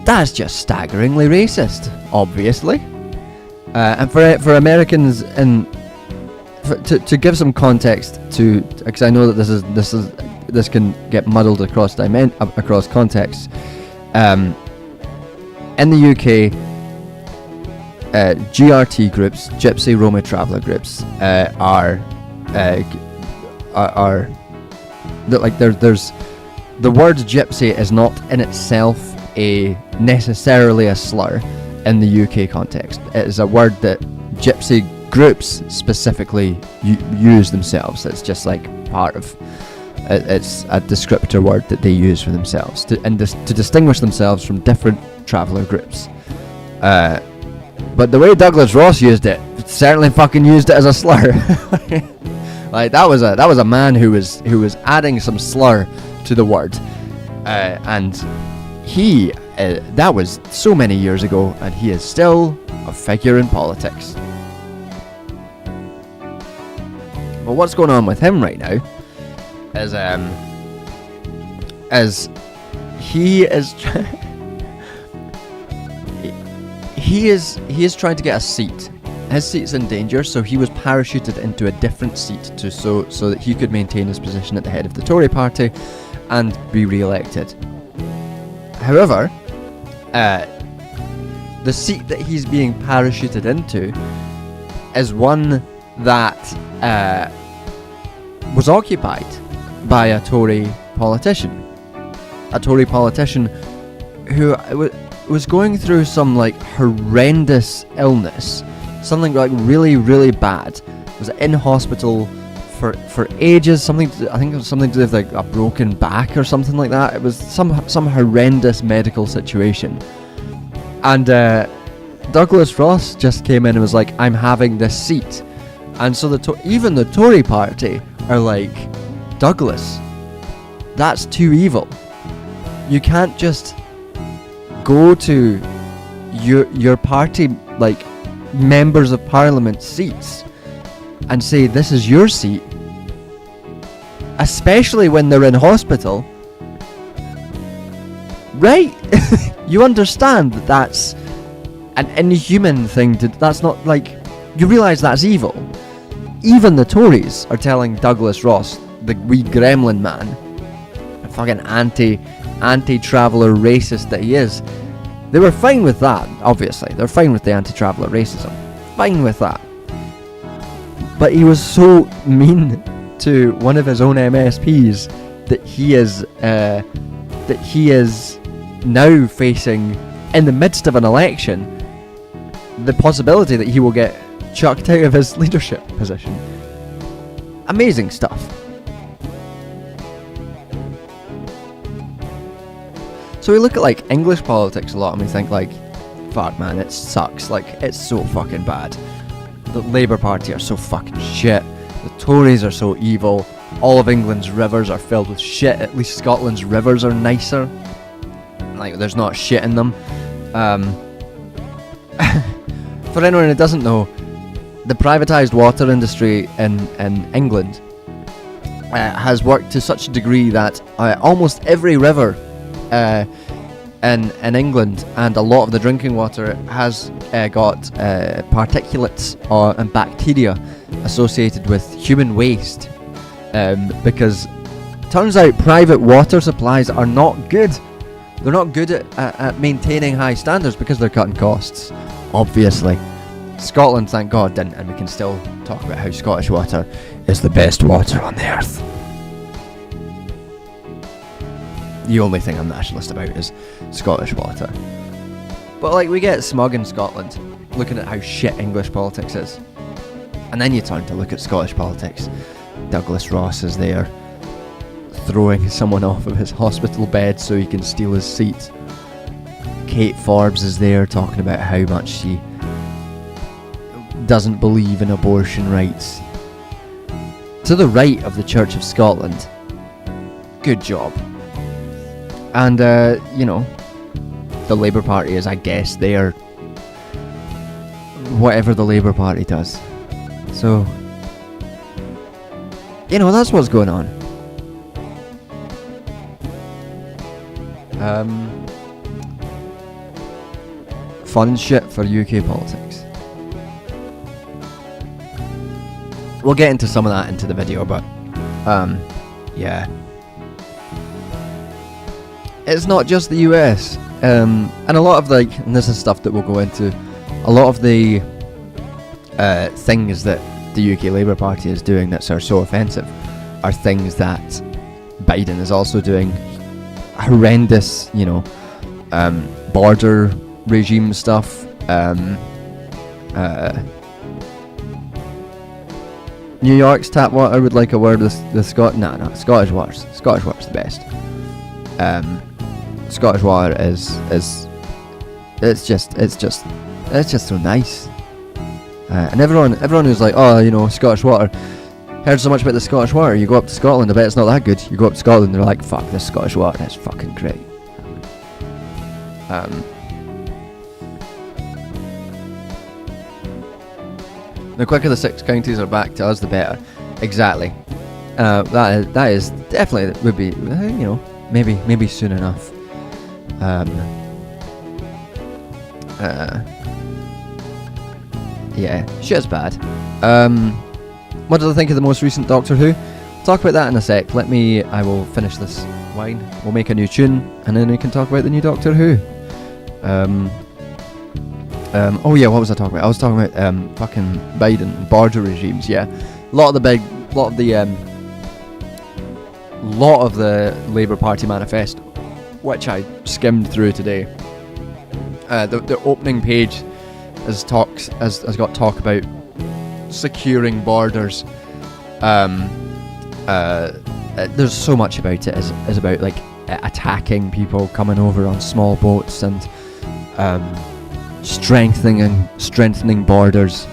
that's just staggeringly racist, obviously. And for Americans, and to give some context to, because I know that this can get muddled across context. In the UK, GRT groups, Gypsy Roma traveller groups, are like there's the word gypsy is not in itself necessarily a slur in the UK context. It is a word that gypsy groups specifically use themselves. It's just like part of it's a descriptor word that they use for themselves to distinguish themselves from different traveller groups. But the way Douglas Ross used it, certainly fucking used it as a slur. Like that was a man who was adding some slur to the word, and that was so many years ago, and he is still a figure in politics. But what's going on with him right now as he is he is trying to get a seat. His seat's in danger, so he was parachuted into a different seat so that he could maintain his position at the head of the Tory party and be re-elected. However, the seat that he's being parachuted into is one that was occupied by a Tory politician. A Tory politician who was going through some like horrendous illness, something like really, really bad. Was in hospital for ages. I think it was something to do with like a broken back or something like that. It was some horrendous medical situation. And Douglas Ross just came in and was like, "I'm having this seat," and so even the Tory party are like, "Douglas, that's too evil. You can't just go to your party like members of parliament seats and say this is your seat, especially when they're in hospital, right?" You understand that that's an inhuman thing to. That's not like, you realise that's evil. Even the Tories are telling Douglas Ross, the wee gremlin man, a fucking anti-traveller racist that he is. They were fine with that, obviously. They're fine with the anti-traveller racism. Fine with that. But he was so mean to one of his own MSPs that he is now facing, in the midst of an election, the possibility that he will get chucked out of his leadership position. Amazing stuff. So we look at like English politics a lot and we think like, fuck man, it sucks, like it's so fucking bad. The Labour Party are so fucking shit, the Tories are so evil, all of England's rivers are filled with shit, at least Scotland's rivers are nicer, like there's not shit in them. For anyone who doesn't know, the privatised water industry in England has worked to such a degree that almost every river in England and a lot of the drinking water has got particulates and bacteria associated with human waste, because turns out private water supplies are not good. They're not good at maintaining high standards because they're cutting costs, obviously. Scotland, thank God, didn't, and we can still talk about how Scottish water is the best water on the earth. The only thing I'm nationalist about is Scottish water. But like, we get smug in Scotland, looking at how shit English politics is. And then you turn to look at Scottish politics. Douglas Ross is there, throwing someone off of his hospital bed so he can steal his seat. Kate Forbes is there talking about how much she doesn't believe in abortion rights. To the right of the Church of Scotland. Good job. And, you know, the Labour Party is, I guess, there. Whatever the Labour Party does. So, you know, that's what's going on. Fun shit for UK politics. We'll get into some of that into the video, but, yeah. It's not just the US, and a lot of like, and this is stuff that we'll go into, a lot of the things that the UK Labour Party is doing that are so offensive are things that Biden is also doing. Horrendous, you know, border regime stuff, New York's tap water would like a word with Scottish water's the best. Scottish water is it's just so nice. And everyone who's like, oh, you know, Scottish water, heard so much about the Scottish water, you go up to Scotland, I bet it's not that good. You go up to Scotland, they're like, fuck, this Scottish water, that's fucking great. The quicker the 6 counties are back to us, the better. Exactly. That is definitely would be maybe soon enough. Yeah, shit's bad. What did I think of the most recent Doctor Who? Talk about that in a sec. I will finish this wine. We'll make a new tune, and then we can talk about the new Doctor Who. Oh yeah, what was I talking about? I was talking about fucking Biden border regimes. Yeah, lot of the Labour Party manifesto, which I skimmed through today. The opening page has got talk about securing borders. There's so much about it is about like attacking people coming over on small boats and strengthening borders.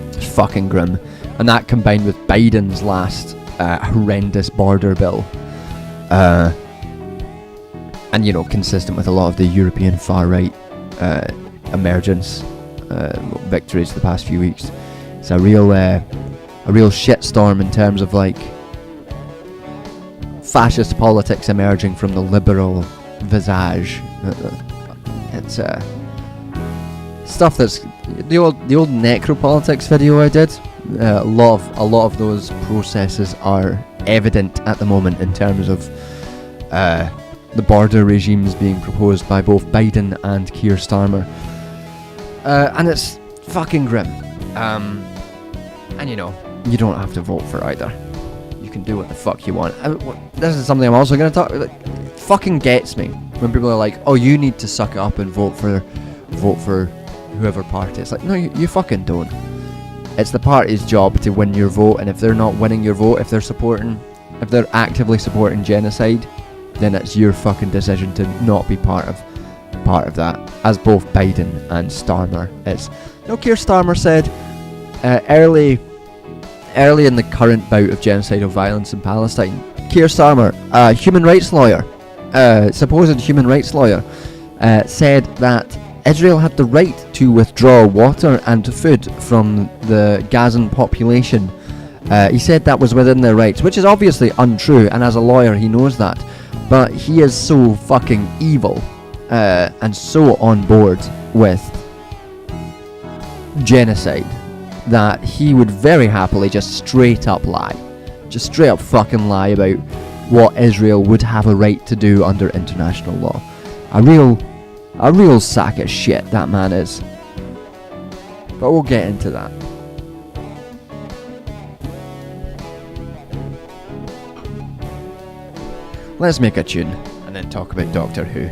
It's fucking grim, and that combined with Biden's last horrendous border bill, and consistent with a lot of the European far right emergence victories the past few weeks. It's a real shitstorm in terms of like fascist politics emerging from the liberal visage. It's stuff that's the old necropolitics video I did. A lot of those processes are evident at the moment in terms of the border regimes being proposed by both Biden and Keir Starmer, and it's fucking grim. And you don't have to vote for either. You can do what the fuck you want. This is something I'm also going to talk about. It fucking gets me when people are like, oh, you need to suck it up and vote for whoever party. It's like, no, you fucking don't. It's the party's job to win your vote, and if they're not winning your vote, if they're actively supporting genocide, then it's your fucking decision to not be part of that, as both Biden and Starmer is. Keir Starmer said early in the current bout of genocidal violence in Palestine, Keir Starmer, a human rights lawyer, supposed human rights lawyer, said that Israel had the right to withdraw water and food from the Gazan population. He said that was within their rights, which is obviously untrue, and as a lawyer he knows that. But he is so fucking evil and so on board with genocide that he would very happily just straight up fucking lie about what Israel would have a right to do under international law. A real sack of shit that man is. But we'll get into that. Let's make a tune and then talk about Doctor Who.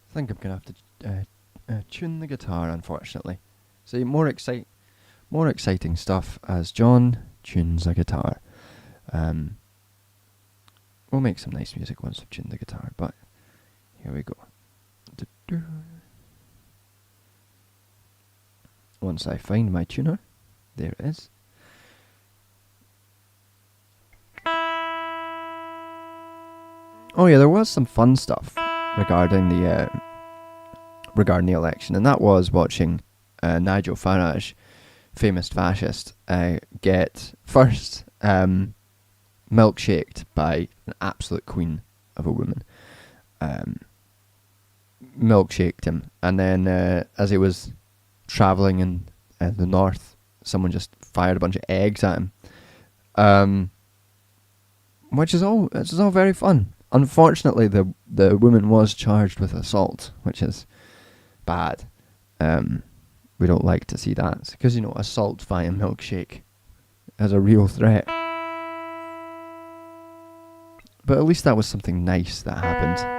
I think I'm gonna have to tune the guitar, unfortunately. See, more exciting stuff as John tunes a guitar. We'll make some nice music once I've tuned the guitar, but here we go. Once I find my tuner, there it is. Oh yeah, there was some fun stuff regarding the election, and that was watching Nigel Farage, famous fascist, get first milkshaked by an absolute queen of a woman. Milkshaked him, and then as he was travelling in the north, someone just fired a bunch of eggs at him. which is all very fun. Unfortunately, the woman was charged with assault, which is bad. We don't like to see that because assault via milkshake as a real threat. But at least that was something nice that happened.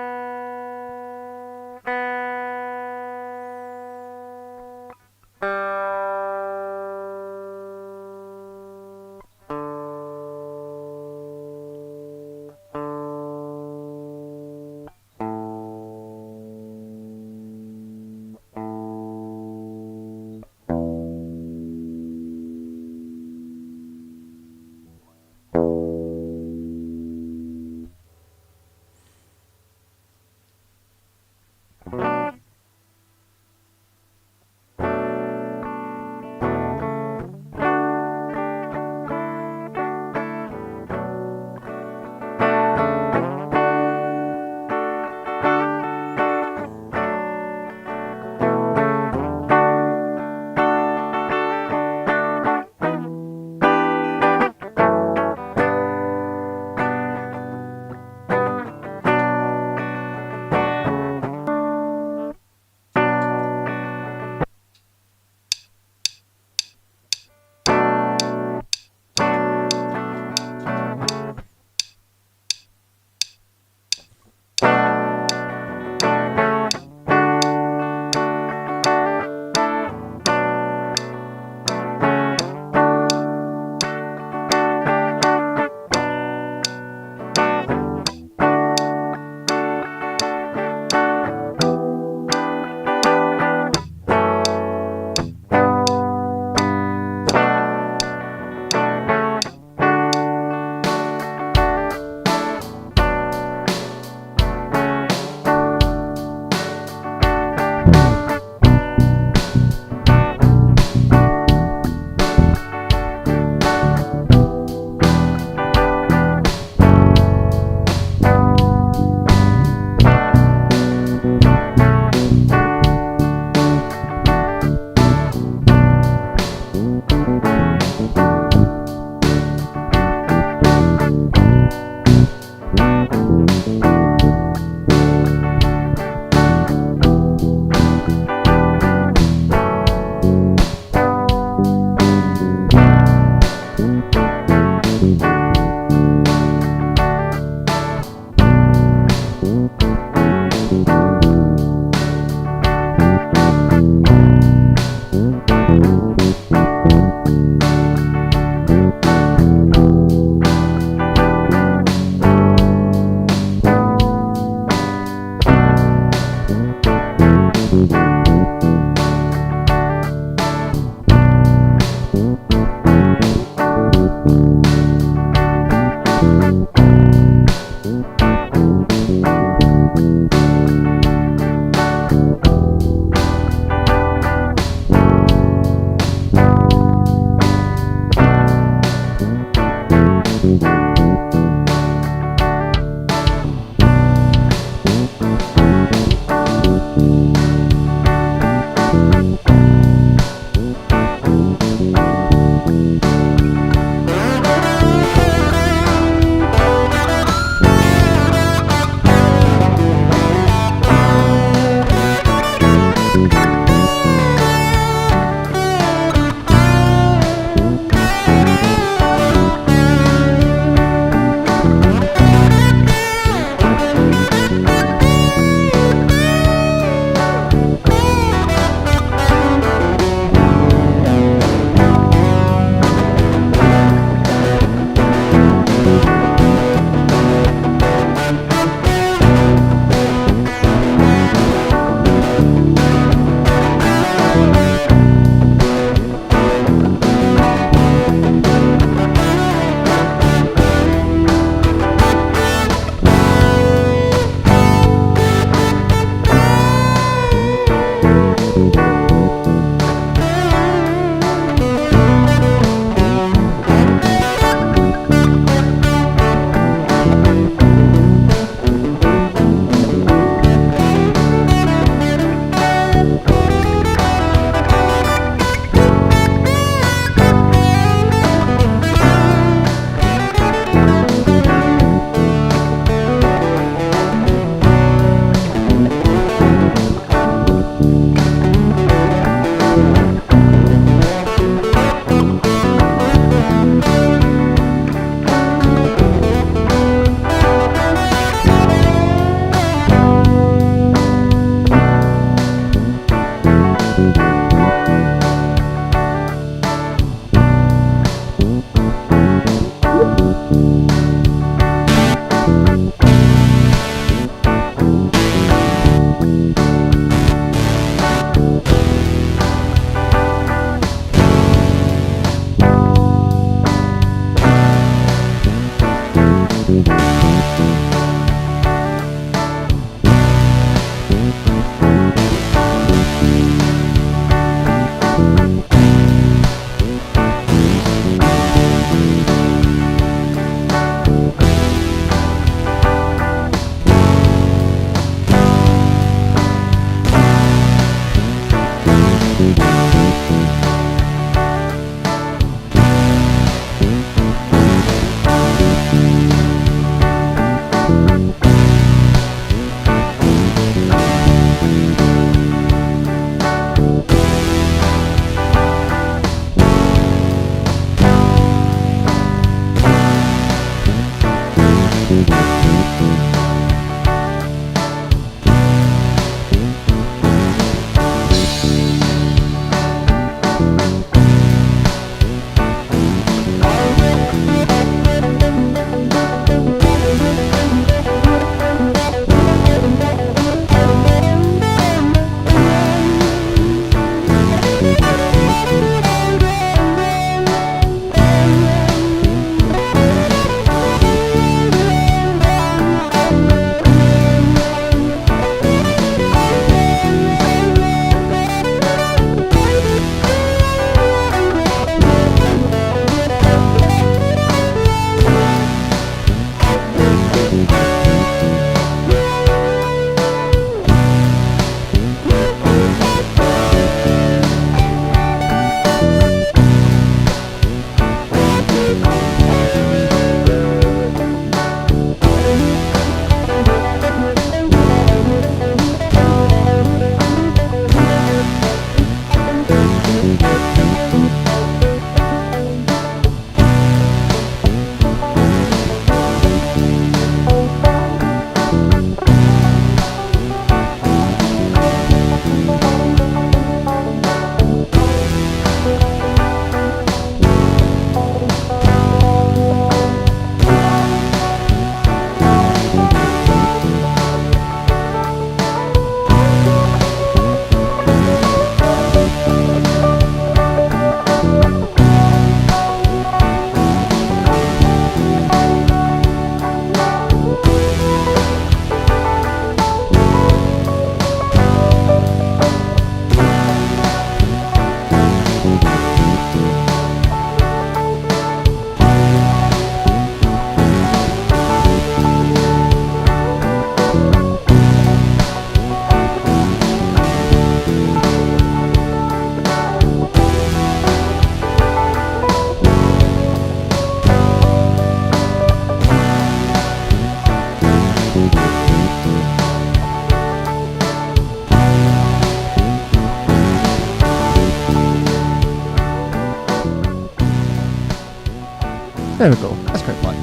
There we go. That's quite fun.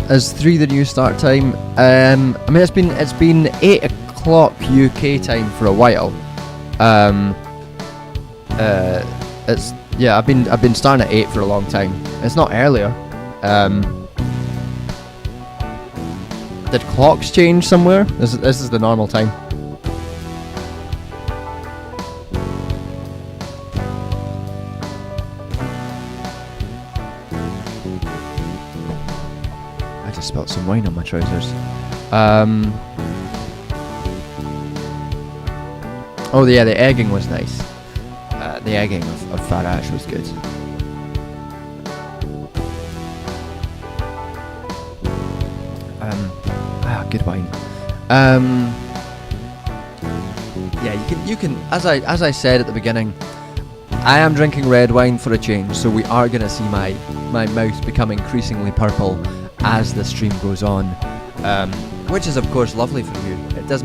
Is 3 the new start time? I mean, it's been 8 o'clock UK time for a while. I've been starting at 8 for a long time. It's not earlier. Did clocks change somewhere? This is the normal time. I just spilled some wine on my trousers. Oh yeah, the egging was nice. The egging of Farage was good. Good wine. Yeah, you can. As I said at the beginning, I am drinking red wine for a change, so we are gonna see my mouth become increasingly purple as the stream goes on, which is of course lovely for you. It does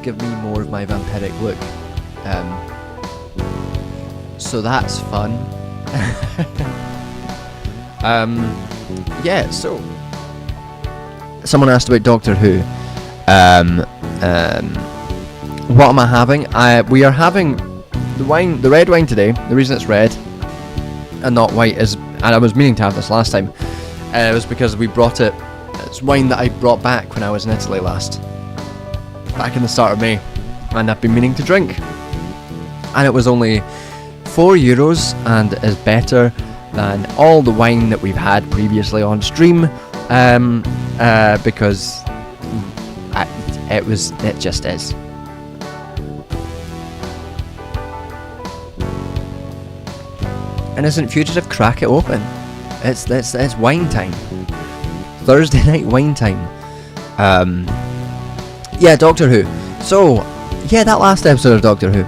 give me more of my vampiric look. So that's fun. Yeah, so someone asked about Doctor Who. What am I having? We are having the red wine today. The reason it's red and not white is, and I was meaning to have this last time, it was because we brought it. It's wine that I brought back when I was in Italy last, back in the start of May, and I've been meaning to drink. And it was only €4 and is better than all the wine that we've had previously on stream, because it just is. And isn't Fugitive? Crack it open. It's wine time. Thursday night wine time. Yeah, Doctor Who. So, yeah, that last episode of Doctor Who.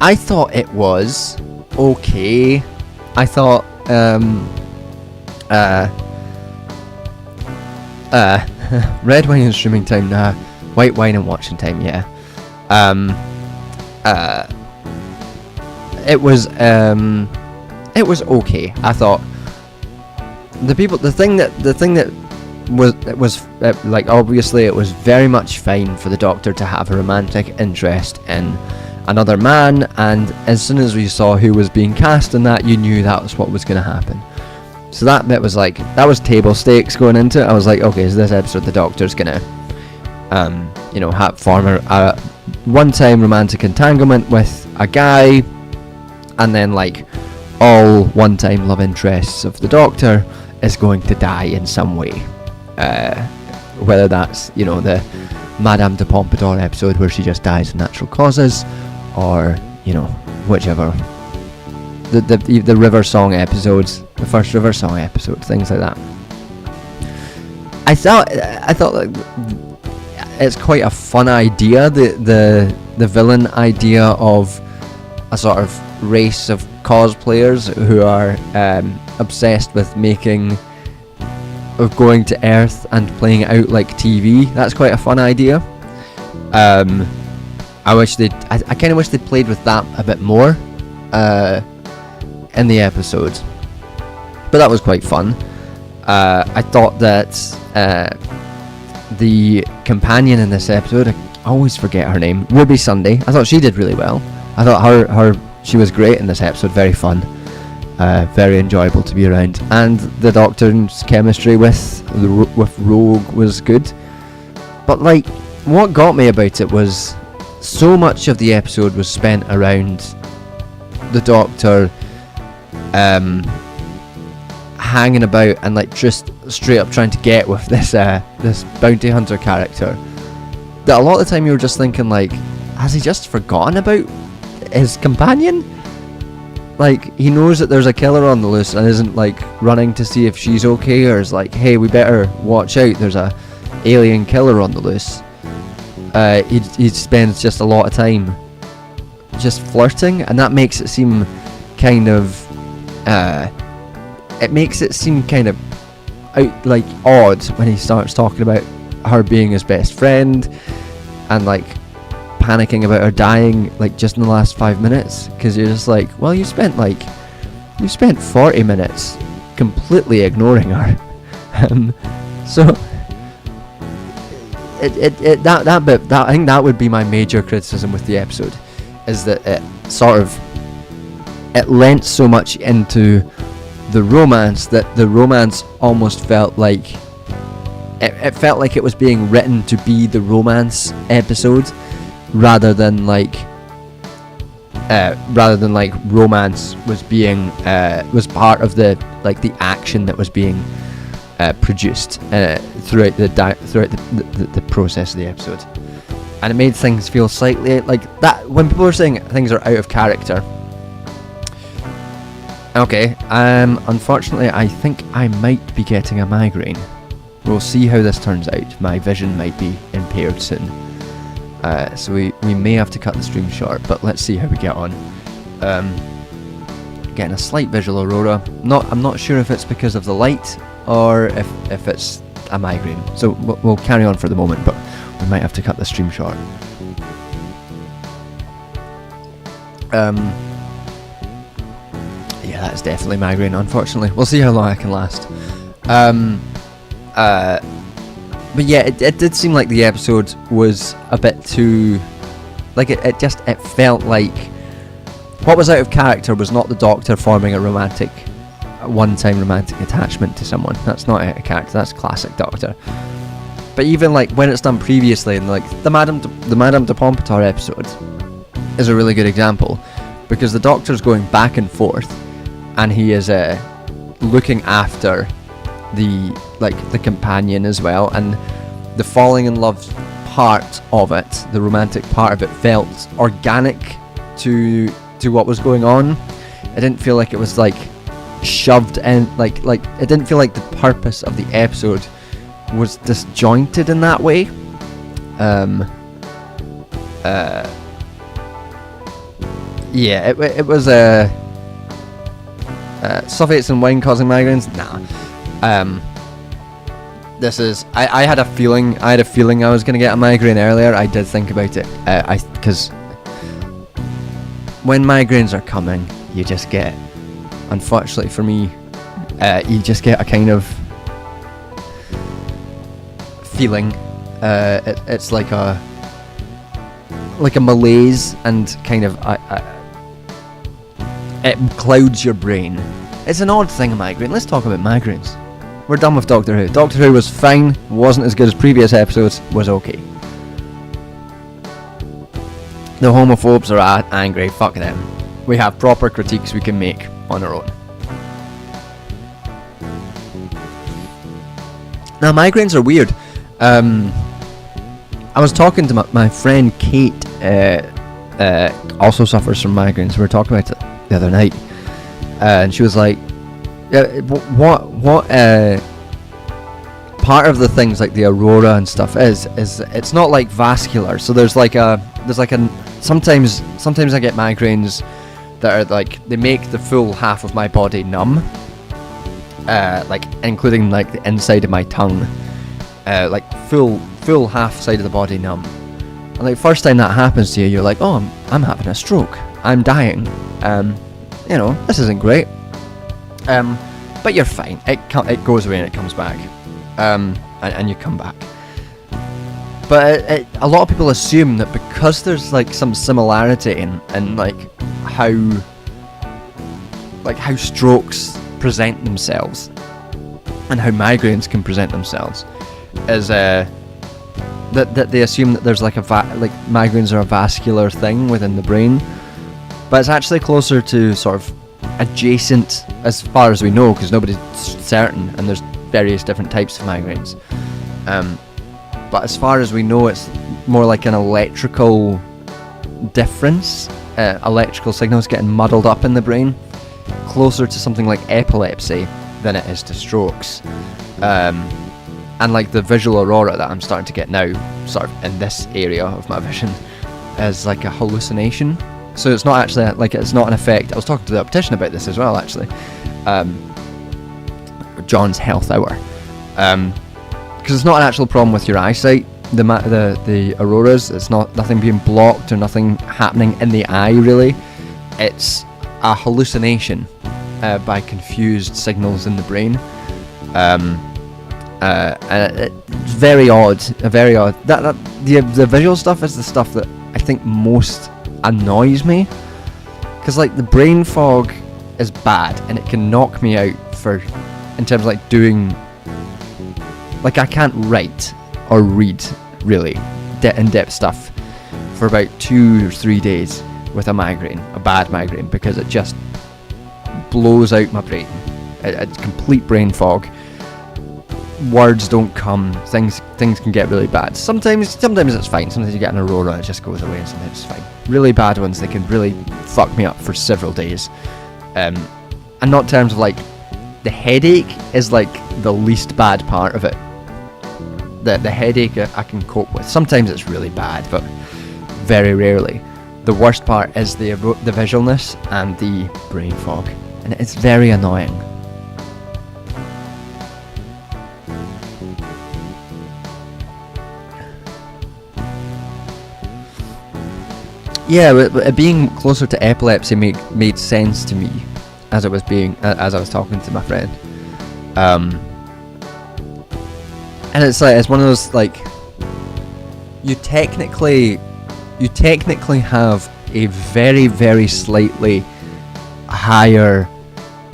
I thought it was okay. I thought red wine and streaming time, nah. White wine and watching time, yeah. It was okay. I thought the thing that was like, obviously it was very much fine for the Doctor to have a romantic interest in another man, and as soon as we saw who was being cast in that, you knew that was what was going to happen. So that bit was like, that was table stakes going into it. I was like, okay, so this episode the Doctor's gonna form a one-time romantic entanglement with a guy, and then like all one-time love interests of the Doctor is going to die in some way, whether that's the Madame de Pompadour episode where she just dies of natural causes, or whichever, the River Song episodes, the first River Song episode, things like that. I thought like it's quite a fun idea, the villain idea of a sort of race of cosplayers who are obsessed with going to Earth and playing it out like TV. That's quite a fun idea. I kind of wish they'd played with that a bit more in the episode, but that was quite fun. I thought that the companion in this episode, I always forget her name, Ruby Sunday, I thought she did really well. I thought she was great in this episode, very fun, very enjoyable to be around, and the Doctor's chemistry with Rogue was good. But like, what got me about it was so much of the episode was spent around the Doctor hanging about and like just straight up trying to get with this bounty hunter character, that a lot of the time you were just thinking like, has he just forgotten about his companion? Like, he knows that there's a killer on the loose and isn't like running to see if she's okay, or is like, hey, we better watch out, there's a alien killer on the loose. He spends just a lot of time just flirting, and that makes it seem kind of odd when he starts talking about her being his best friend, and like panicking about her dying like just in the last 5 minutes, because you're just like, well, you spent 40 minutes completely ignoring her. So that bit, I think that would be my major criticism with the episode, is that it lent so much into the romance that the romance almost felt like it felt like it was being written to be the romance episode, rather than like romance was being was part of the action that was being produced throughout the process of the episode. And it made things feel slightly like that. When people are saying things are out of character, okay, unfortunately I think I might be getting a migraine. We'll see how this turns out. My vision might be impaired soon, so we may have to cut the stream short, but let's see how we get on. Getting a slight visual aurora. I'm not sure if it's because of the light or if it's a migraine, so we'll carry on for the moment, but we might have to cut the stream short. Yeah, that's definitely migraine, unfortunately. We'll see how long I can last. But yeah, it did seem like the episode was a bit too, like it felt like what was out of character was not the Doctor forming a one-time romantic attachment to someone. That's not out of character. That's classic Doctor. But even like when it's done previously, and like the Madame de Pompadour episode is a really good example, because the Doctor's going back and forth, and he is looking after the companion as well, and the falling in love part of it, the romantic part of it, felt organic to what was going on. It didn't feel like it was like shoved in, like it didn't feel like the purpose of the episode was disjointed in that way. Yeah, it was sulfates and wine causing migraines. Nah. This is. I had a feeling I was gonna get a migraine earlier. I did think about it. Because when migraines are coming, you just get, unfortunately for me, you just get a kind of feeling. It's like a malaise, and kind of it clouds your brain. It's an odd thing, a migraine. Let's talk about migraines. We're done with Doctor Who. Doctor Who was fine, wasn't as good as previous episodes, was okay. The homophobes are angry, fuck them. We have proper critiques we can make on our own. Now, migraines are weird. I was talking to my friend Kate, also suffers from migraines. We were talking about it the other night, and she was like, what part of the things like the aurora and stuff is it's not like vascular. So there's like a sometimes I get migraines that are like, they make the full half of my body numb, like including like the inside of my tongue, like full half side of the body numb. And like first time that happens to you, you're like, oh, I'm having a stroke, I'm dying, this isn't great. But you're fine. It goes away and it comes back, and you come back. But a lot of people assume that because there's like some similarity in like how strokes present themselves and how migraines can present themselves, is that they assume that there's like migraines are a vascular thing within the brain, but it's actually closer to sort of adjacent, as far as we know, because nobody's certain, and there's various different types of migraines. But as far as we know, it's more like an electrical difference, electrical signals getting muddled up in the brain, closer to something like epilepsy than it is to strokes. And like the visual aurora that I'm starting to get now, sort of in this area of my vision, is like a hallucination. So it's not actually it's not an effect. I was talking to the optician about this as well, actually. John's Health Hour, because it's not an actual problem with your eyesight. the auroras. It's nothing being blocked or nothing happening in the eye really. It's a hallucination by confused signals in the brain. It's very odd. Very odd. The visual stuff is the stuff that I think most annoys me, because like the brain fog is bad and it can knock me out in terms of like doing, like I can't write or read really in-depth stuff for about 2 or 3 days with a bad migraine, because it just blows out my brain. It's complete brain fog. Words don't come. Things can get really bad. Sometimes it's fine. Sometimes you get an aurora and it just goes away, and sometimes it's fine. Really bad ones, they can really fuck me up for several days. And not in terms of like the headache is like the least bad part of it. The headache I can cope with. Sometimes it's really bad, but very rarely. The worst part is the visualness and the brain fog, and it's very annoying. Yeah, but being closer to epilepsy made sense to me as I was talking to my friend. And it's one of those, like, you technically have a very, very slightly higher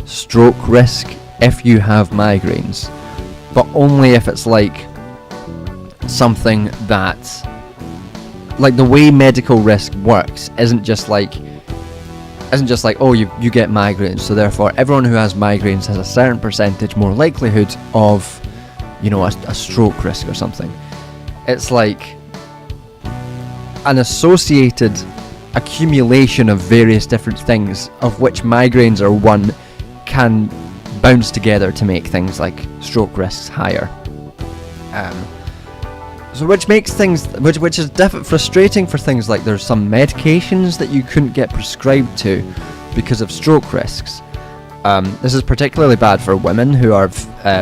stroke risk if you have migraines, but only if it's like something that, like, the way medical risk works isn't just like oh, you get migraines, so therefore everyone who has migraines has a certain percentage more likelihood of, you know, a stroke risk or something. It's like an associated accumulation of various different things, of which migraines are one, can bounce together to make things like stroke risks higher. So which makes things, which is frustrating for things like there's some medications that you couldn't get prescribed to because of stroke risks. This is particularly bad for women who have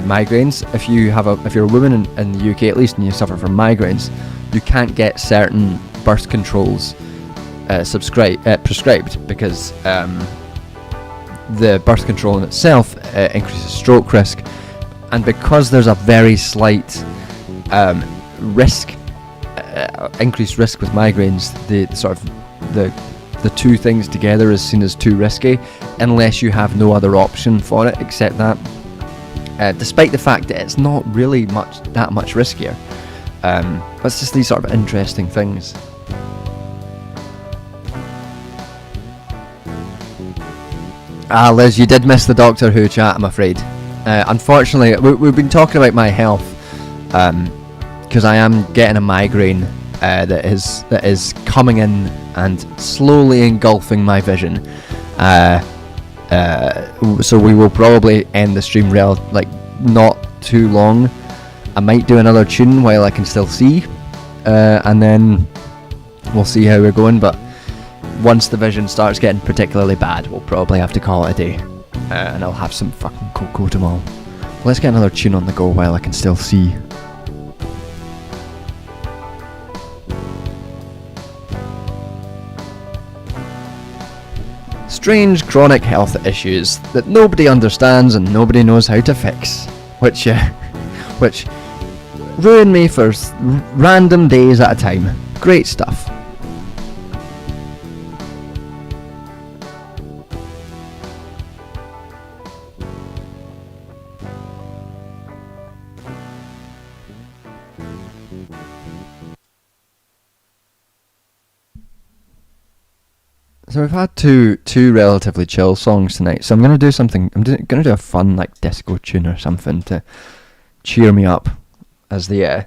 migraines. If you're a woman in the UK at least, and you suffer from migraines, you can't get certain birth controls prescribed, because the birth control in itself increases stroke risk, and because there's a very slight increased risk with migraines, the two things together is seen as too risky, unless you have no other option for it except that, despite the fact that it's not really that much riskier. But it's just these sort of interesting things. Liz, you did miss the Doctor Who chat, I'm afraid. Unfortunately, we've been talking about my health, because I am getting a migraine that is coming in and slowly engulfing my vision. So we will probably end the stream not too long. I might do another tune while I can still see, and then we'll see how we're going. But once the vision starts getting particularly bad, we'll probably have to call it a day, and I'll have some fucking cocoa tomorrow. Let's get another tune on the go while I can still see. Strange chronic health issues that nobody understands and nobody knows how to fix, which ruin me for random days at a time. Great stuff. So we've had two relatively chill songs tonight, so I'm going to do something, I'm going to do a fun disco tune or something to cheer me up as the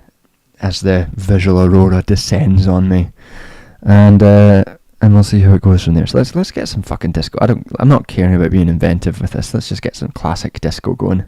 visual aurora descends on me, and we'll see how it goes from there. So let's get some fucking disco. I'm not caring about being inventive with this. Let's just get some classic disco going.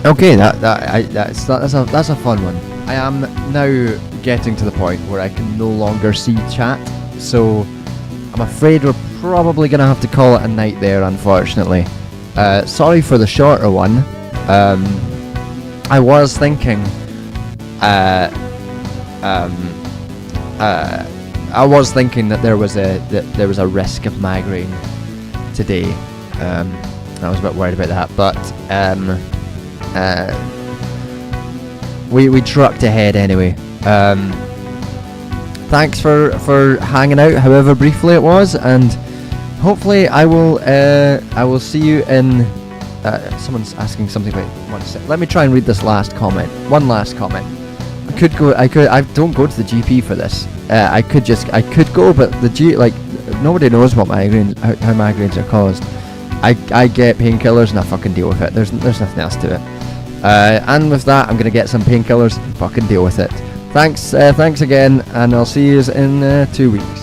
Okay, that's a fun one. I am now getting to the point where I can no longer see chat, so I'm afraid we're probably gonna have to call it a night there, unfortunately. Sorry for the shorter one. I was thinking, I was thinking that there was a risk of migraine today. I was a bit worried about that, but we trucked ahead anyway. Thanks for hanging out, however briefly it was, and hopefully I will see you in. Someone's asking something about 1 sec. Let me try and read this last comment. One last comment. I don't go to the GP for this. I could go, but nobody knows what migraines, how migraines are caused. I get painkillers and I fucking deal with it. There's nothing else to it. And with that, I'm gonna get some painkillers and fucking deal with it. Thanks again, and I'll see you in 2 weeks.